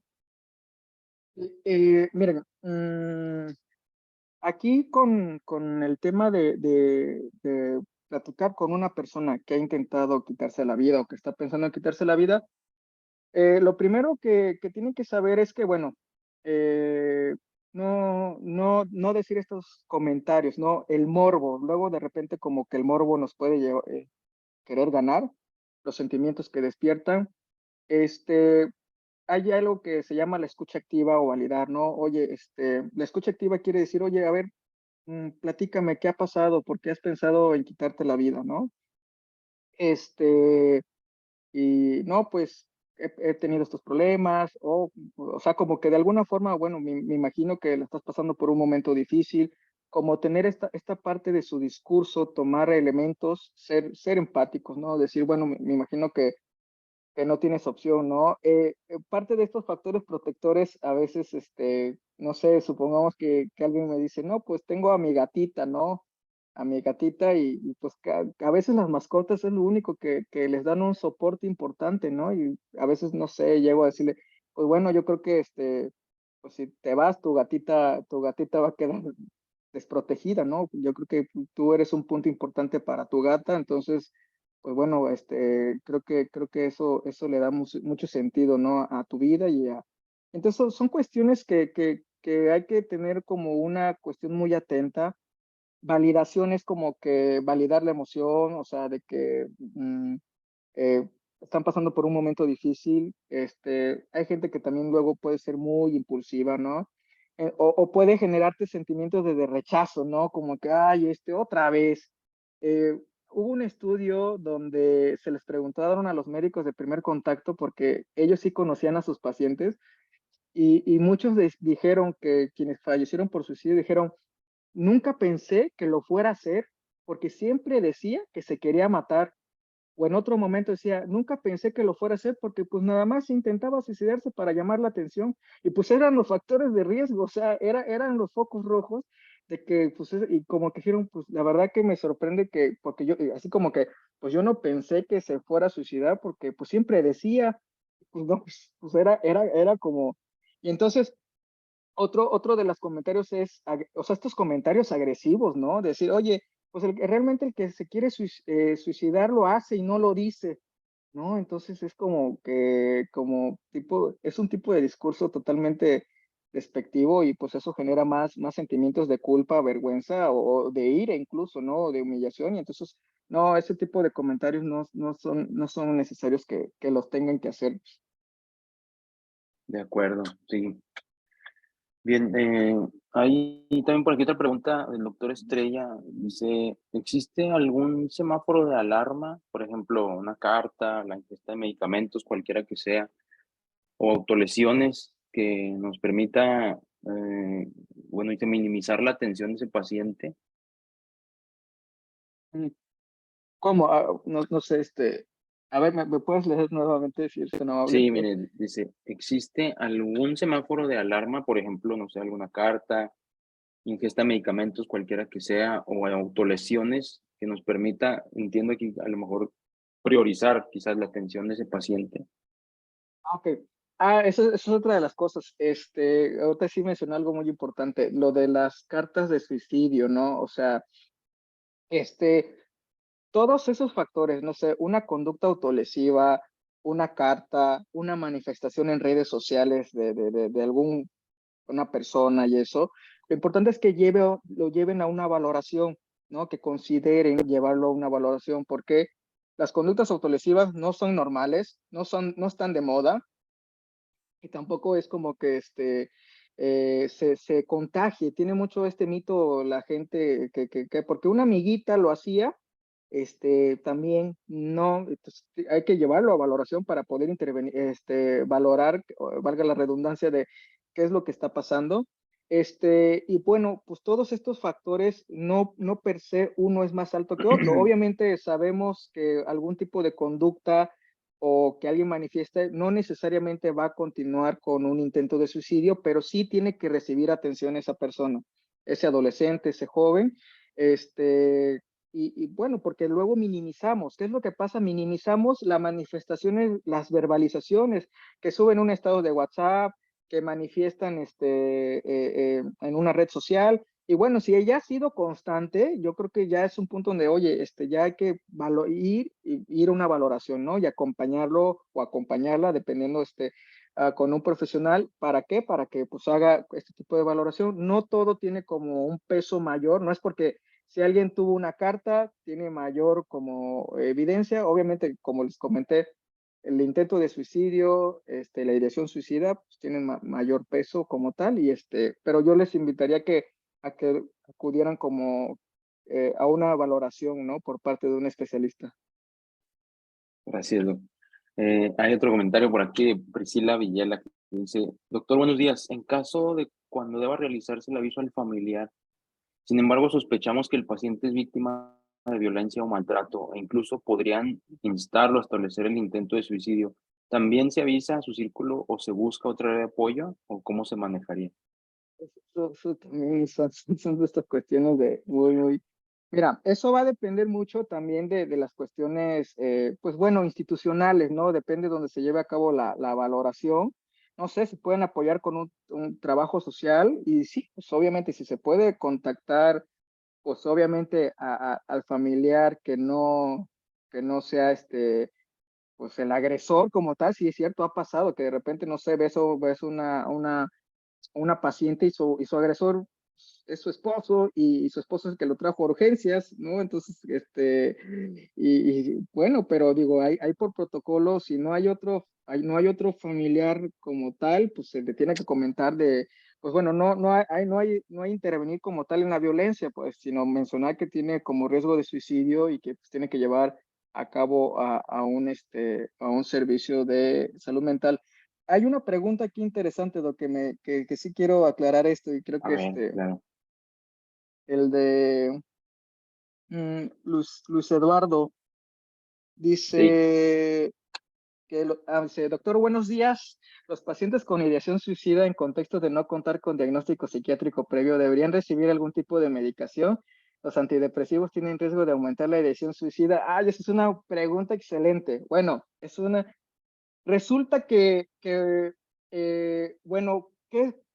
Miren, aquí con el tema de platicar con una persona que ha intentado quitarse la vida o que está pensando en quitarse la vida, lo primero que tienen que saber es que, bueno, no decir estos comentarios, ¿no? El morbo, luego de repente como que el morbo nos puede querer ganar, los sentimientos que despiertan. Hay algo que se llama la escucha activa o validar, ¿no? Oye, la escucha activa quiere decir, oye, a ver, platícame, ¿qué ha pasado? ¿Por qué has pensado en quitarte la vida, no? Este, y no, pues he tenido estos problemas, o sea, como que de alguna forma, bueno, me imagino que lo estás pasando por un momento difícil, como tener esta parte de su discurso, tomar elementos, ser empáticos, ¿no? Decir, bueno, me imagino que no tienes opción, ¿no? Parte de estos factores protectores, a veces, no sé, supongamos que alguien me dice, no, pues tengo a mi gatita, ¿no? A mi gatita y pues a veces las mascotas es lo único que les dan un soporte importante, ¿no? Y a veces, no sé, llego a decirle, pues bueno, yo creo que pues si te vas, tu gatita va a quedar desprotegida, ¿no? Yo creo que tú eres un punto importante para tu gata, entonces pues bueno, creo que eso le da mucho sentido, ¿no? A tu vida entonces son cuestiones que hay que tener como una cuestión muy atenta. Validación es como que validar la emoción, o sea, de que eh, están pasando por un momento difícil. Hay gente que también luego puede ser muy impulsiva, ¿no? O puede generarte sentimientos de rechazo, ¿no? Como que, ay, otra vez. Eh, Hubo un estudio donde se les preguntaron a los médicos de primer contacto porque ellos sí conocían a sus pacientes y muchos dijeron que quienes fallecieron por suicidio dijeron, nunca pensé que lo fuera a hacer porque siempre decía que se quería matar. O en otro momento decía, nunca pensé que lo fuera a hacer porque pues nada más intentaba suicidarse para llamar la atención y pues eran los factores de riesgo, o sea, eran los focos rojos de que pues y como que dijeron, pues la verdad que me sorprende que, porque yo, así como que, pues yo no pensé que se fuera a suicidar porque pues siempre decía, pues no, pues era como, y entonces otro de los comentarios es, o sea, estos comentarios agresivos, ¿no? Decir, oye, pues realmente el que se quiere suicidar lo hace y no lo dice, ¿no? Entonces es es un tipo de discurso totalmente despectivo y pues eso genera más sentimientos de culpa, vergüenza o de ira incluso, ¿no? De humillación y entonces, no, ese tipo de comentarios no son necesarios que los tengan que hacer. De acuerdo, sí. Bien, hay también por aquí otra pregunta del doctor Estrella. Dice, ¿existe algún semáforo de alarma? Por ejemplo, una carta, la ingesta de medicamentos, cualquiera que sea, o autolesiones que nos permita, bueno, y minimizar la atención de ese paciente. Mm, ¿Cómo? No sé, a ver, ¿me puedes leer nuevamente si eres tan amable? Sí, miren, dice, ¿existe algún semáforo de alarma? Por ejemplo, no sé, alguna carta, ingesta de medicamentos, cualquiera que sea, o autolesiones que nos permita, entiendo que a lo mejor priorizar quizás la atención de ese paciente. Ok. Eso es otra de las cosas. Ahorita sí mencionó algo muy importante, lo de las cartas de suicidio, ¿no? O sea, este, todos esos factores, no sé, una conducta autolesiva, una carta, una manifestación en redes sociales de una persona y eso, lo importante es que lo lleven a una valoración, ¿no? Que consideren llevarlo a una valoración, porque las conductas autolesivas no son normales, no están de moda, y tampoco es como que se contagie. Tiene mucho este mito la gente que porque una amiguita lo hacía, también no, entonces, hay que llevarlo a valoración para poder intervenir, valorar, valga la redundancia de qué es lo que está pasando. Y bueno, pues todos estos factores no per se uno es más alto que otro. Obviamente sabemos que algún tipo de conducta o que alguien manifieste, no necesariamente va a continuar con un intento de suicidio, pero sí tiene que recibir atención esa persona, ese adolescente, ese joven, y bueno, porque luego minimizamos. ¿Qué es lo que pasa? Minimizamos las manifestaciones, las verbalizaciones que suben un estado de WhatsApp, que manifiestan en una red social Y bueno, si ella ha sido constante, yo creo que ya es un punto donde, oye, ya hay que ir a una valoración, ¿no? Y acompañarlo o acompañarla, dependiendo, con un profesional. ¿Para qué? Para que pues haga este tipo de valoración. No todo tiene como un peso mayor, no es porque si alguien tuvo una carta, tiene mayor como evidencia. Obviamente, como les comenté, el intento de suicidio, la ideación suicida, pues tienen mayor peso como tal, pero yo les invitaría a que acudieran como a una valoración, ¿no? Por parte de un especialista. Gracias, doc. Hay otro comentario por aquí de Priscila Villela que dice, doctor, buenos días. En caso de cuando deba realizarse el aviso al familiar, sin embargo, sospechamos que el paciente es víctima de violencia o maltrato e incluso podrían instarlo a establecer el intento de suicidio. ¿También se avisa a su círculo o se busca otra área de apoyo o cómo se manejaría? Eso también son de estas cuestiones de muy. Mira, eso va a depender mucho también de las cuestiones, pues bueno, institucionales, ¿no? Depende de donde se lleve a cabo la valoración. No sé si pueden apoyar con un trabajo social y sí, pues obviamente si se puede contactar, pues obviamente al familiar que no sea pues el agresor como tal, sí es cierto, ha pasado que de repente, no sé, ves una paciente y su agresor es su esposo y su esposo es el que lo trajo a urgencias, ¿no? Entonces, bueno, pero digo, hay por protocolo, si no hay no hay otro familiar como tal, pues se le tiene que comentar pues bueno, no hay intervenir como tal en la violencia, pues, sino mencionar que tiene como riesgo de suicidio y que pues, tiene que llevar a cabo a un servicio de salud mental. Hay una pregunta aquí interesante, lo que sí quiero aclarar esto, y creo A que ver, claro. el de Luis Eduardo Sí, dice dice, doctor, buenos días. Los pacientes con ideación suicida en contexto de no contar con diagnóstico psiquiátrico previo deberían recibir algún tipo de medicación. Los antidepresivos tienen riesgo de aumentar la ideación suicida. Ah, esa es una pregunta excelente. Bueno, resulta bueno,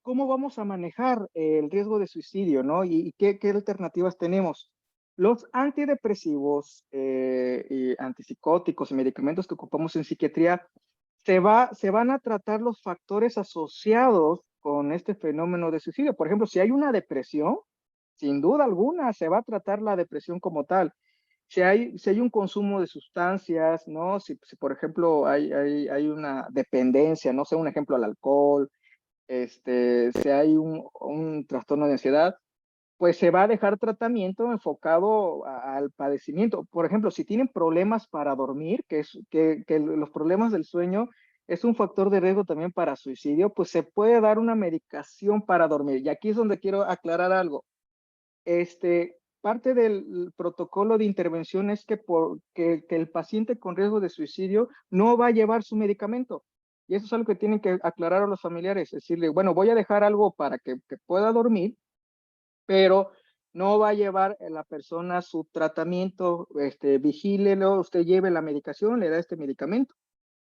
¿cómo vamos a manejar el riesgo de suicidio, no? ¿Y qué alternativas tenemos? Los antidepresivos y antipsicóticos y medicamentos que ocupamos en psiquiatría, se van a tratar los factores asociados con este fenómeno de suicidio. Por ejemplo, si hay una depresión, sin duda alguna, se va a tratar la depresión como tal. Si hay un consumo de sustancias, ¿no? Si por ejemplo hay una dependencia, no sé, un ejemplo al alcohol, si hay un trastorno de ansiedad, pues se va a dejar tratamiento enfocado al padecimiento. Por ejemplo, si tienen problemas para dormir, que los problemas del sueño es un factor de riesgo también para suicidio, pues se puede dar una medicación para dormir. Y aquí es donde quiero aclarar algo. Parte del protocolo de intervención es que el paciente con riesgo de suicidio no va a llevar su medicamento. Y eso es algo que tienen que aclarar a los familiares, decirle, bueno, voy a dejar algo para que pueda dormir, pero no va a llevar la persona su tratamiento, vigílelo, usted lleve la medicación, le da este medicamento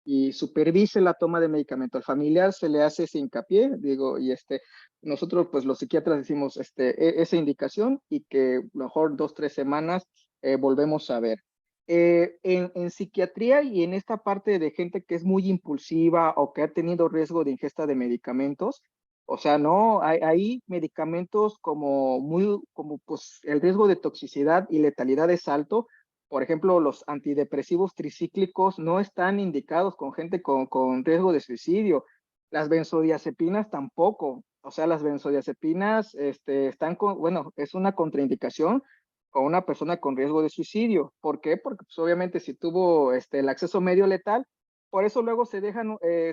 y supervise la toma de medicamento. Al familiar se le hace ese hincapié, digo, y nosotros, pues los psiquiatras decimos esa indicación y que a lo mejor 2, 3 semanas volvemos a ver. En psiquiatría y en esta parte de gente que es muy impulsiva o que ha tenido riesgo de ingesta de medicamentos, o sea, no, hay medicamentos como pues el riesgo de toxicidad y letalidad es alto. Por ejemplo, los antidepresivos tricíclicos no están indicados con gente con riesgo de suicidio. Las benzodiazepinas tampoco. O sea, las benzodiazepinas bueno, es una contraindicación con una persona con riesgo de suicidio. ¿Por qué? Porque pues, obviamente si tuvo el acceso medio letal, por eso luego se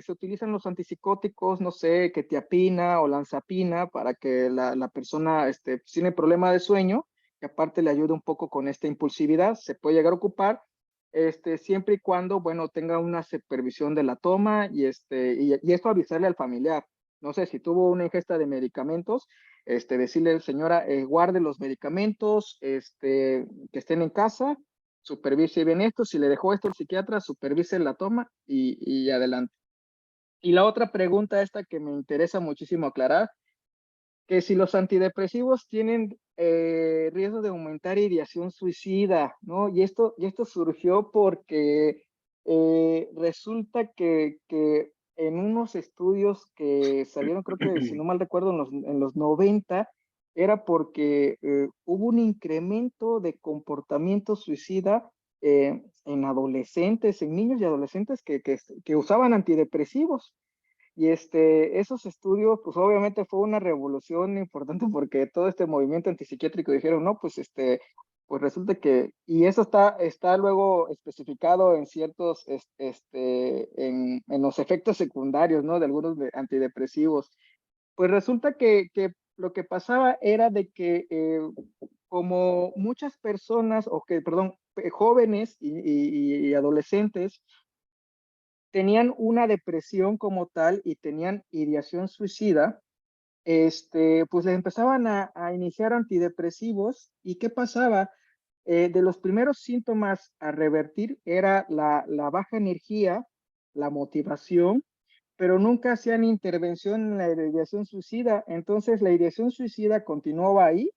utilizan los antipsicóticos, no sé, quetiapina o lanzapina para que la persona tiene problema de sueño que aparte le ayuda un poco con esta impulsividad, se puede llegar a ocupar, siempre y cuando, bueno, tenga una supervisión de la toma y esto avisarle al familiar. No sé, si tuvo una ingesta de medicamentos, decirle, señora, guarde los medicamentos, que estén en casa, supervise bien esto, si le dejó esto el psiquiatra, supervise la toma y adelante. Y la otra pregunta esta que me interesa muchísimo aclarar, que si los antidepresivos tienen riesgo de aumentar ideación suicida, ¿no? Y esto surgió porque resulta que en unos estudios que salieron, creo que si no mal recuerdo, en los 90, era porque hubo un incremento de comportamiento suicida en adolescentes, en niños y adolescentes que usaban antidepresivos. Y esos estudios, pues obviamente fue una revolución importante porque todo este movimiento antipsiquiátrico dijeron, no, pues pues resulta que, y eso está luego especificado en ciertos, en los efectos secundarios, ¿no? De algunos antidepresivos. Pues resulta que lo que pasaba era de que como muchas personas, o que, perdón, jóvenes y adolescentes, tenían una depresión como tal y tenían ideación suicida, pues les empezaban a iniciar antidepresivos. ¿Y qué pasaba? De los primeros síntomas a revertir era la baja energía, la motivación, pero nunca hacían intervención en la ideación suicida. Entonces la ideación suicida continuaba ahí,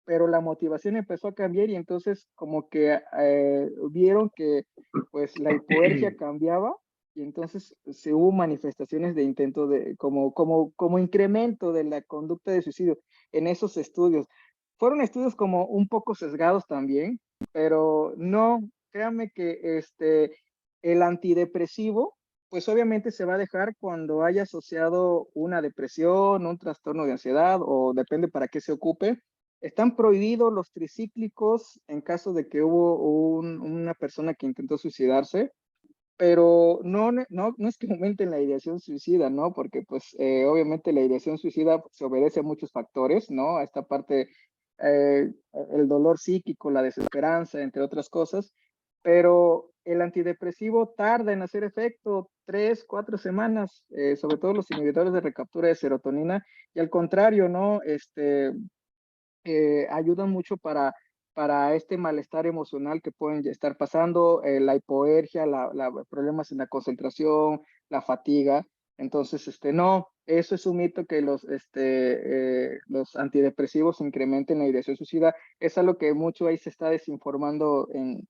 pero la motivación empezó a cambiar y entonces como que vieron que pues la hipoergia cambiaba y entonces se hubo manifestaciones de intento de como incremento de la conducta de suicidio en esos estudios. Fueron estudios como un poco sesgados también, pero no, créanme que el antidepresivo pues obviamente se va a dejar cuando haya asociado una depresión, un trastorno de ansiedad o depende para qué se ocupe. Están prohibidos los tricíclicos en caso de que hubo una persona que intentó suicidarse, pero no es que aumenten la ideación suicida, ¿no? Porque pues obviamente la ideación suicida se obedece a muchos factores, ¿no? A esta parte, eh, el dolor psíquico, la desesperanza, entre otras cosas, pero el antidepresivo tarda en hacer efecto 3, 4 semanas, sobre todo los inhibidores de recaptura de serotonina, y al contrario, ¿no? Ayudan mucho para este malestar emocional que pueden estar pasando, la hipoergia, problemas en la concentración, la fatiga. Entonces, no, eso es un mito que los antidepresivos incrementen la ideación suicida. Es algo que mucho ahí se está desinformando en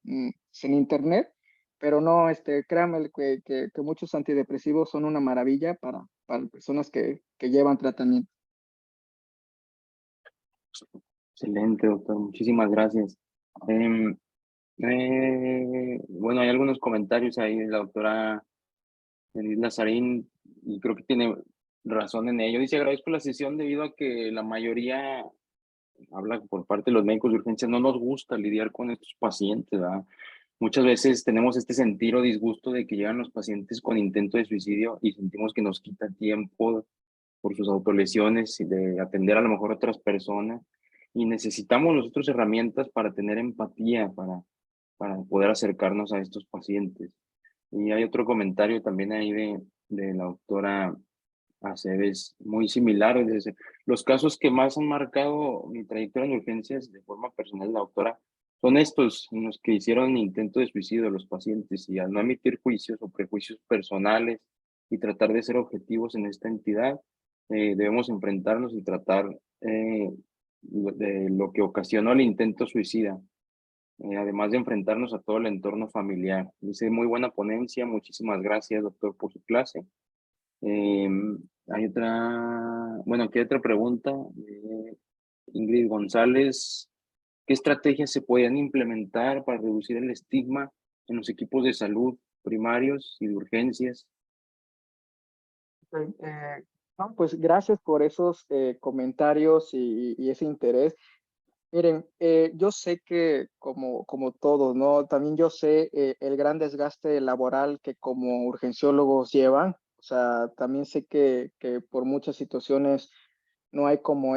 internet, pero no, créanme que muchos antidepresivos son una maravilla para personas que llevan tratamiento. Excelente, doctor. Muchísimas gracias. Em, bueno, hay algunos comentarios ahí de la doctora Denise Lazarín y creo que tiene razón en ello. Dice, agradezco la sesión debido a que la mayoría, habla por parte de los médicos de urgencia, no nos gusta lidiar con estos pacientes, ¿verdad? Muchas veces tenemos este sentir o disgusto de que llegan los pacientes con intento de suicidio y sentimos que nos quita tiempo por sus autolesiones y de atender a lo mejor a otras personas. Y necesitamos nosotros herramientas para tener empatía, para poder acercarnos a estos pacientes. Y hay otro comentario también ahí de la doctora Aceves, muy similar. Dice, los casos que más han marcado mi trayectoria en urgencias de forma personal, la doctora, son estos, en los que hicieron intento de suicidio de los pacientes y al no emitir juicios o prejuicios personales y tratar de ser objetivos en esta entidad, debemos enfrentarnos y tratar de lo que ocasionó el intento suicida, además de enfrentarnos a todo el entorno familiar. Dice, muy buena ponencia, muchísimas gracias, doctor, por su clase. Hay otra, bueno, aquí hay otra pregunta de Ingrid González. ¿Qué estrategias se podían implementar para reducir el estigma en los equipos de salud primarios y de urgencias? No, pues gracias por esos comentarios y ese interés. Miren, yo sé que como todos, ¿no? También yo sé el gran desgaste laboral que como urgenciólogos llevan. O sea, también sé que por muchas situaciones no hay como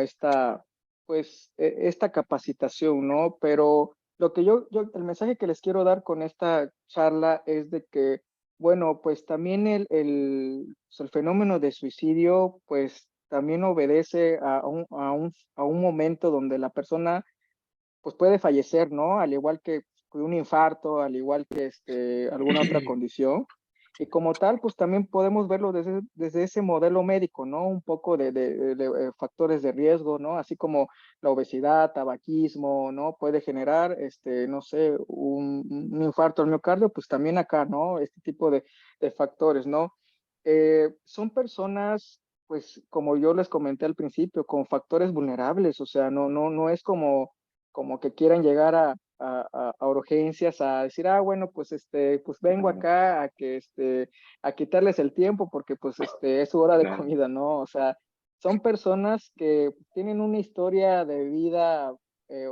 pues, esta capacitación, ¿no? Pero lo que el mensaje que les quiero dar con esta charla es de que, bueno, pues también pues, el fenómeno de suicidio, pues también obedece a un momento donde la persona, pues puede fallecer, ¿no? Al igual que un infarto, al igual que alguna otra condición. Y como tal, pues también podemos verlo desde ese modelo médico, ¿no? Un poco de factores de riesgo, ¿no? Así como la obesidad, tabaquismo, ¿no? Puede generar, no sé, un infarto al miocardio, pues también acá, ¿no? Este tipo de factores, ¿no? Son personas, pues como yo les comenté al principio, con factores vulnerables, o sea, no es como que quieran llegar a urgencias a decir, ah, bueno, pues pues vengo Claro, acá a que a quitarles el tiempo porque pues es su hora de claro, comida, ¿no? O sea, son personas que tienen una historia de vida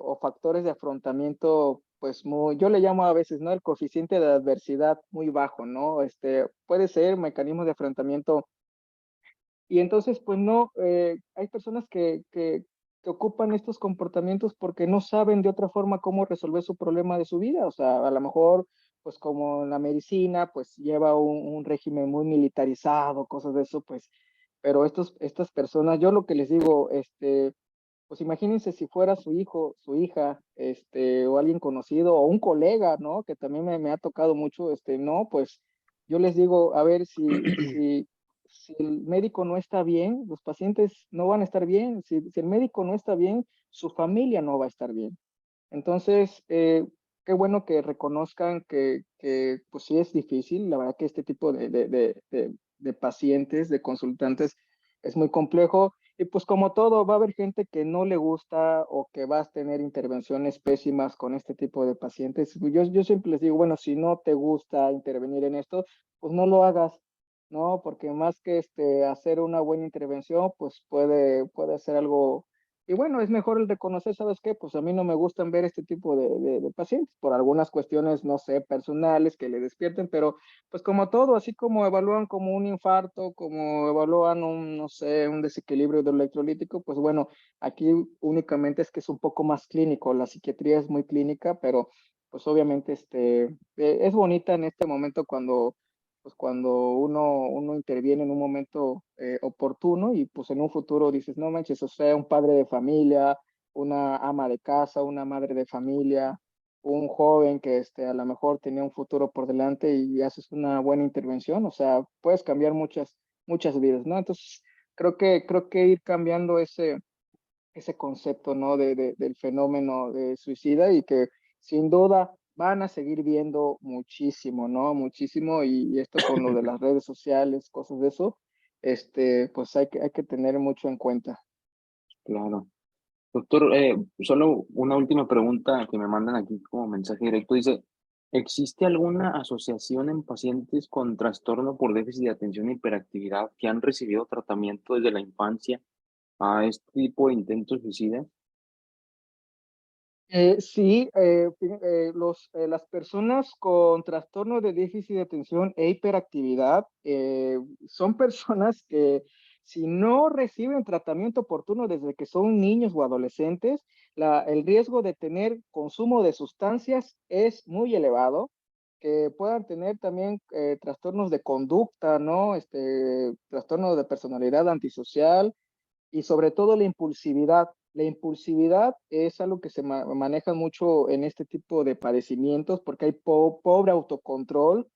o factores de afrontamiento, pues muy, yo le llamo a veces, ¿no? El coeficiente de adversidad muy bajo, ¿no? Puede ser mecanismos de afrontamiento y entonces, pues no, hay personas que ocupan estos comportamientos porque no saben de otra forma cómo resolver su problema de su vida. O sea, a lo mejor, pues como la medicina, pues lleva un régimen muy militarizado, cosas de eso, pues, pero estas personas, yo lo que les digo, pues imagínense si fuera su hijo, su hija, o alguien conocido, o un colega, ¿no? Que también me ha tocado mucho, no, pues yo les digo, a ver, si el médico no está bien, los pacientes no van a estar bien. Si el médico no está bien, su familia no va a estar bien. Entonces, qué bueno que reconozcan pues sí es difícil. La verdad que este tipo de pacientes, de consultantes, es muy complejo. Y pues como todo, va a haber gente que no le gusta o que va a tener intervenciones pésimas con este tipo de pacientes. Yo siempre les digo, bueno, si no te gusta intervenir en esto, pues no lo hagas, ¿no? Porque más que hacer una buena intervención, pues puede ser algo y bueno, es mejor el reconocer, ¿sabes qué? Pues a mí no me gustan ver este tipo de pacientes por algunas cuestiones, no sé, personales que le despierten, pero pues como todo, así como evalúan como un infarto, como evalúan un, no sé, un desequilibrio hidroelectrolítico, pues bueno, aquí únicamente es que es un poco más clínico, la psiquiatría es muy clínica, pero pues obviamente es bonita en este momento cuando uno interviene en un momento oportuno y pues en un futuro dices, no manches, o sea, un padre de familia, una ama de casa, una madre de familia, un joven que a lo mejor tenía un futuro por delante y haces una buena intervención, o sea, puedes cambiar muchas vidas, ¿no? Entonces, creo que ir cambiando ese concepto, ¿no? Del fenómeno de suicida y que sin duda van a seguir viendo muchísimo, ¿no? Muchísimo y esto con lo de las redes sociales, cosas de eso, pues hay que tener mucho en cuenta. claro. Doctor, solo una última pregunta que me mandan aquí como mensaje directo. Dice, ¿existe alguna asociación en pacientes con trastorno por déficit de atención e hiperactividad que han recibido tratamiento desde la infancia a este tipo de intentos suicidas? Sí, las personas con trastorno de déficit de atención e hiperactividad son personas que si no reciben tratamiento oportuno desde que son niños o adolescentes, el riesgo de tener consumo de sustancias es muy elevado, que puedan tener también trastornos de conducta, ¿no? Trastorno de personalidad antisocial, y sobre todo la impulsividad. La impulsividad es algo que se maneja mucho en este tipo de padecimientos porque hay pobre autocontrol,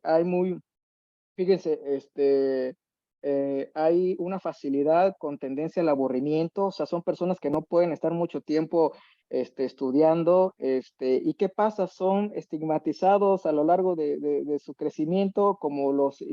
hay muy, fíjense, hay una facilidad con tendencia al aburrimiento, o sea, son personas que no pueden estar mucho tiempo estudiando, ¿y qué pasa? Son estigmatizados a lo largo de su crecimiento como los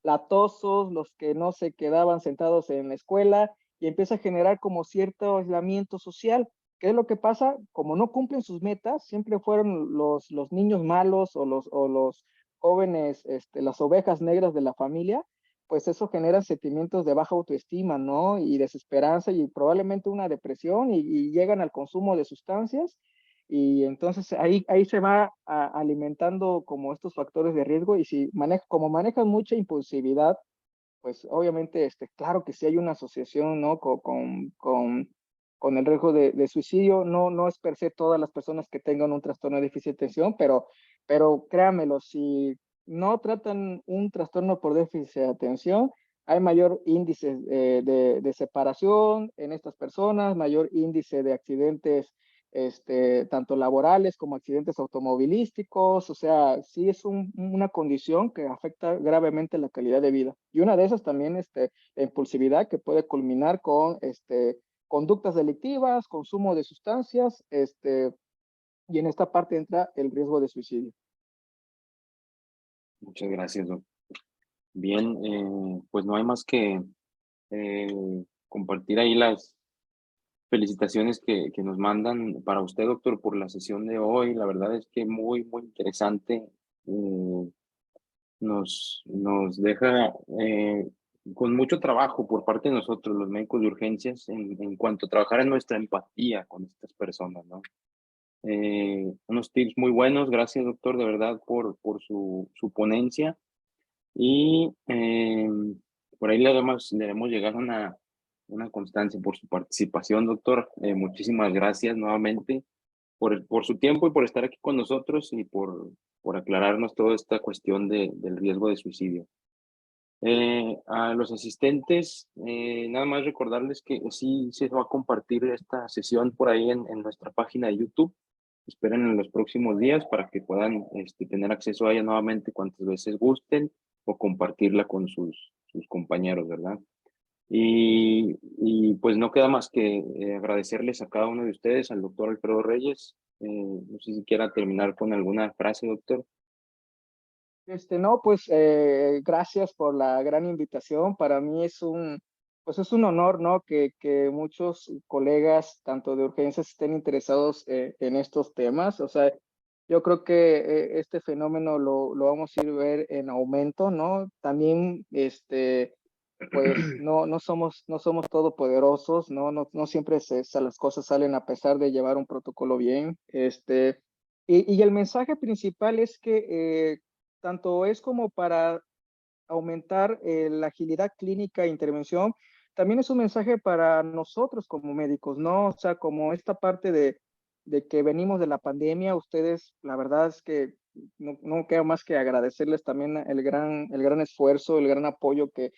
latosos, los que no se quedaban sentados en la escuela, y empieza a generar como cierto aislamiento social. ¿Qué es lo que pasa? Como no cumplen sus metas, siempre fueron los niños malos o los jóvenes, las ovejas negras de la familia, pues eso genera sentimientos de baja autoestima, ¿no? Y desesperanza y probablemente una depresión y llegan al consumo de sustancias y entonces ahí se va alimentando como estos factores de riesgo y si como manejan mucha impulsividad, pues obviamente, claro que sí hay una asociación, ¿no? Con el riesgo de suicidio. No es per se todas las personas que tengan un trastorno de déficit de atención, pero créanmelo, si no tratan un trastorno por déficit de atención, hay mayor índice de separación en estas personas, mayor índice de accidentes tanto laborales como accidentes automovilísticos. O sea, sí es una condición que afecta gravemente la calidad de vida. Y una de esas también, la impulsividad, que puede culminar con conductas delictivas, consumo de sustancias, y en esta parte entra el riesgo de suicidio. Muchas gracias, doctor. Bien, pues no hay más que compartir ahí las felicitaciones que nos mandan para usted, doctor, por la sesión de hoy. La verdad es que muy, muy interesante. Nos deja con mucho trabajo por parte de nosotros, los médicos de urgencias, en cuanto a trabajar en nuestra empatía con estas personas, ¿no? Unos tips muy buenos. Gracias, doctor, de verdad, por su ponencia. Y por ahí le debemos llegar una constancia por su participación, doctor. Muchísimas gracias nuevamente por su tiempo y por estar aquí con nosotros y por aclararnos toda esta cuestión del riesgo de suicidio. A los asistentes, nada más recordarles que sí se va a compartir esta sesión por ahí en nuestra página de YouTube. Esperen en los próximos días para que puedan tener acceso a ella nuevamente cuantas veces gusten o compartirla con sus compañeros, ¿verdad? Y pues no queda más que agradecerles a cada uno de ustedes, al doctor Alfredo Reyes. No sé si quiera terminar con alguna frase, doctor. No, pues gracias por la gran invitación. Para mí pues es un honor, ¿no? Que muchos colegas, tanto de urgencias, estén interesados en estos temas. O sea, yo creo que este fenómeno lo vamos a ir a ver en aumento, ¿no? También, pues no somos todopoderosos, ¿no? No siempre las cosas salen a pesar de llevar un protocolo bien. Y el mensaje principal es que tanto es como para aumentar la agilidad clínica e intervención, también es un mensaje para nosotros como médicos, ¿no? O sea, como esta parte de que venimos de la pandemia, ustedes, la verdad es que no queda más que agradecerles también el gran esfuerzo, el gran apoyo que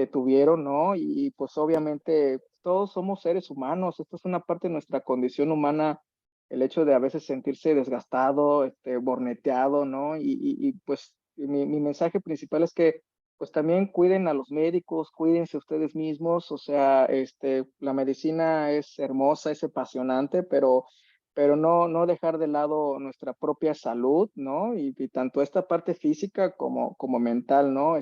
tuvieron, ¿no? Y pues obviamente todos somos seres humanos, esto es una parte de nuestra condición humana, el hecho de a veces sentirse desgastado, borneteado, ¿no? Pues mi mensaje principal es que pues también cuiden a los médicos, cuídense ustedes mismos. O sea, la medicina es hermosa, es apasionante, pero no dejar de lado nuestra propia salud, ¿no? Y tanto esta parte física como mental, ¿no?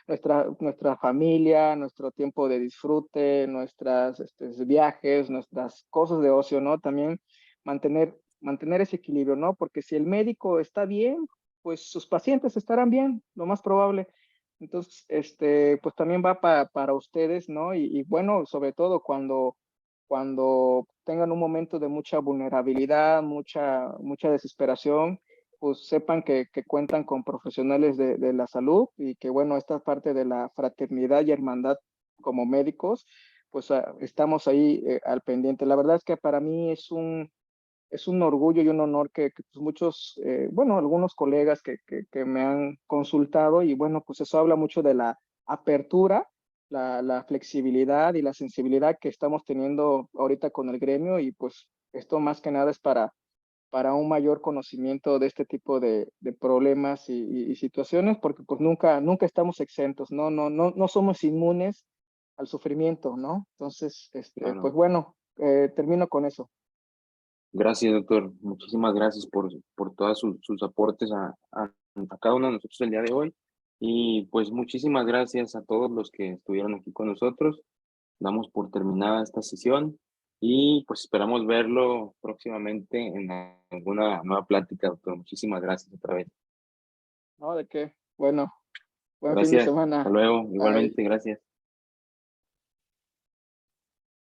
Nuestra familia, nuestro tiempo de disfrute, nuestras viajes, nuestras cosas de ocio, ¿no? También mantener ese equilibrio, ¿no? Porque si el médico está bien, pues sus pacientes estarán bien, lo más probable. Entonces, pues también va para ustedes, ¿no? Y bueno, sobre todo cuando tengan un momento de mucha vulnerabilidad, mucha desesperación, pues sepan que cuentan con profesionales de la salud y que, bueno, esta parte de la fraternidad y hermandad como médicos, pues estamos ahí al pendiente. La verdad es que para mí es un orgullo y un honor que pues muchos, bueno, algunos colegas que me han consultado, y bueno, pues eso habla mucho de la apertura, la flexibilidad y la sensibilidad que estamos teniendo ahorita con el gremio. Y pues esto más que nada es para un mayor conocimiento de este tipo de problemas y situaciones, porque pues nunca estamos exentos, no somos inmunes al sufrimiento, ¿no? Entonces, pues Claro. bueno, termino con eso. Gracias, doctor. Muchísimas gracias por todos sus aportes a cada uno de nosotros el día de hoy. Y pues muchísimas gracias a todos los que estuvieron aquí con nosotros. Damos por terminada esta sesión y pues esperamos verlo próximamente en alguna nueva plática, doctor. Muchísimas gracias otra vez. ¿No? ¿De qué? Bueno, buen fin de Gracias. Hasta semana. luego. Bye. Igualmente, gracias.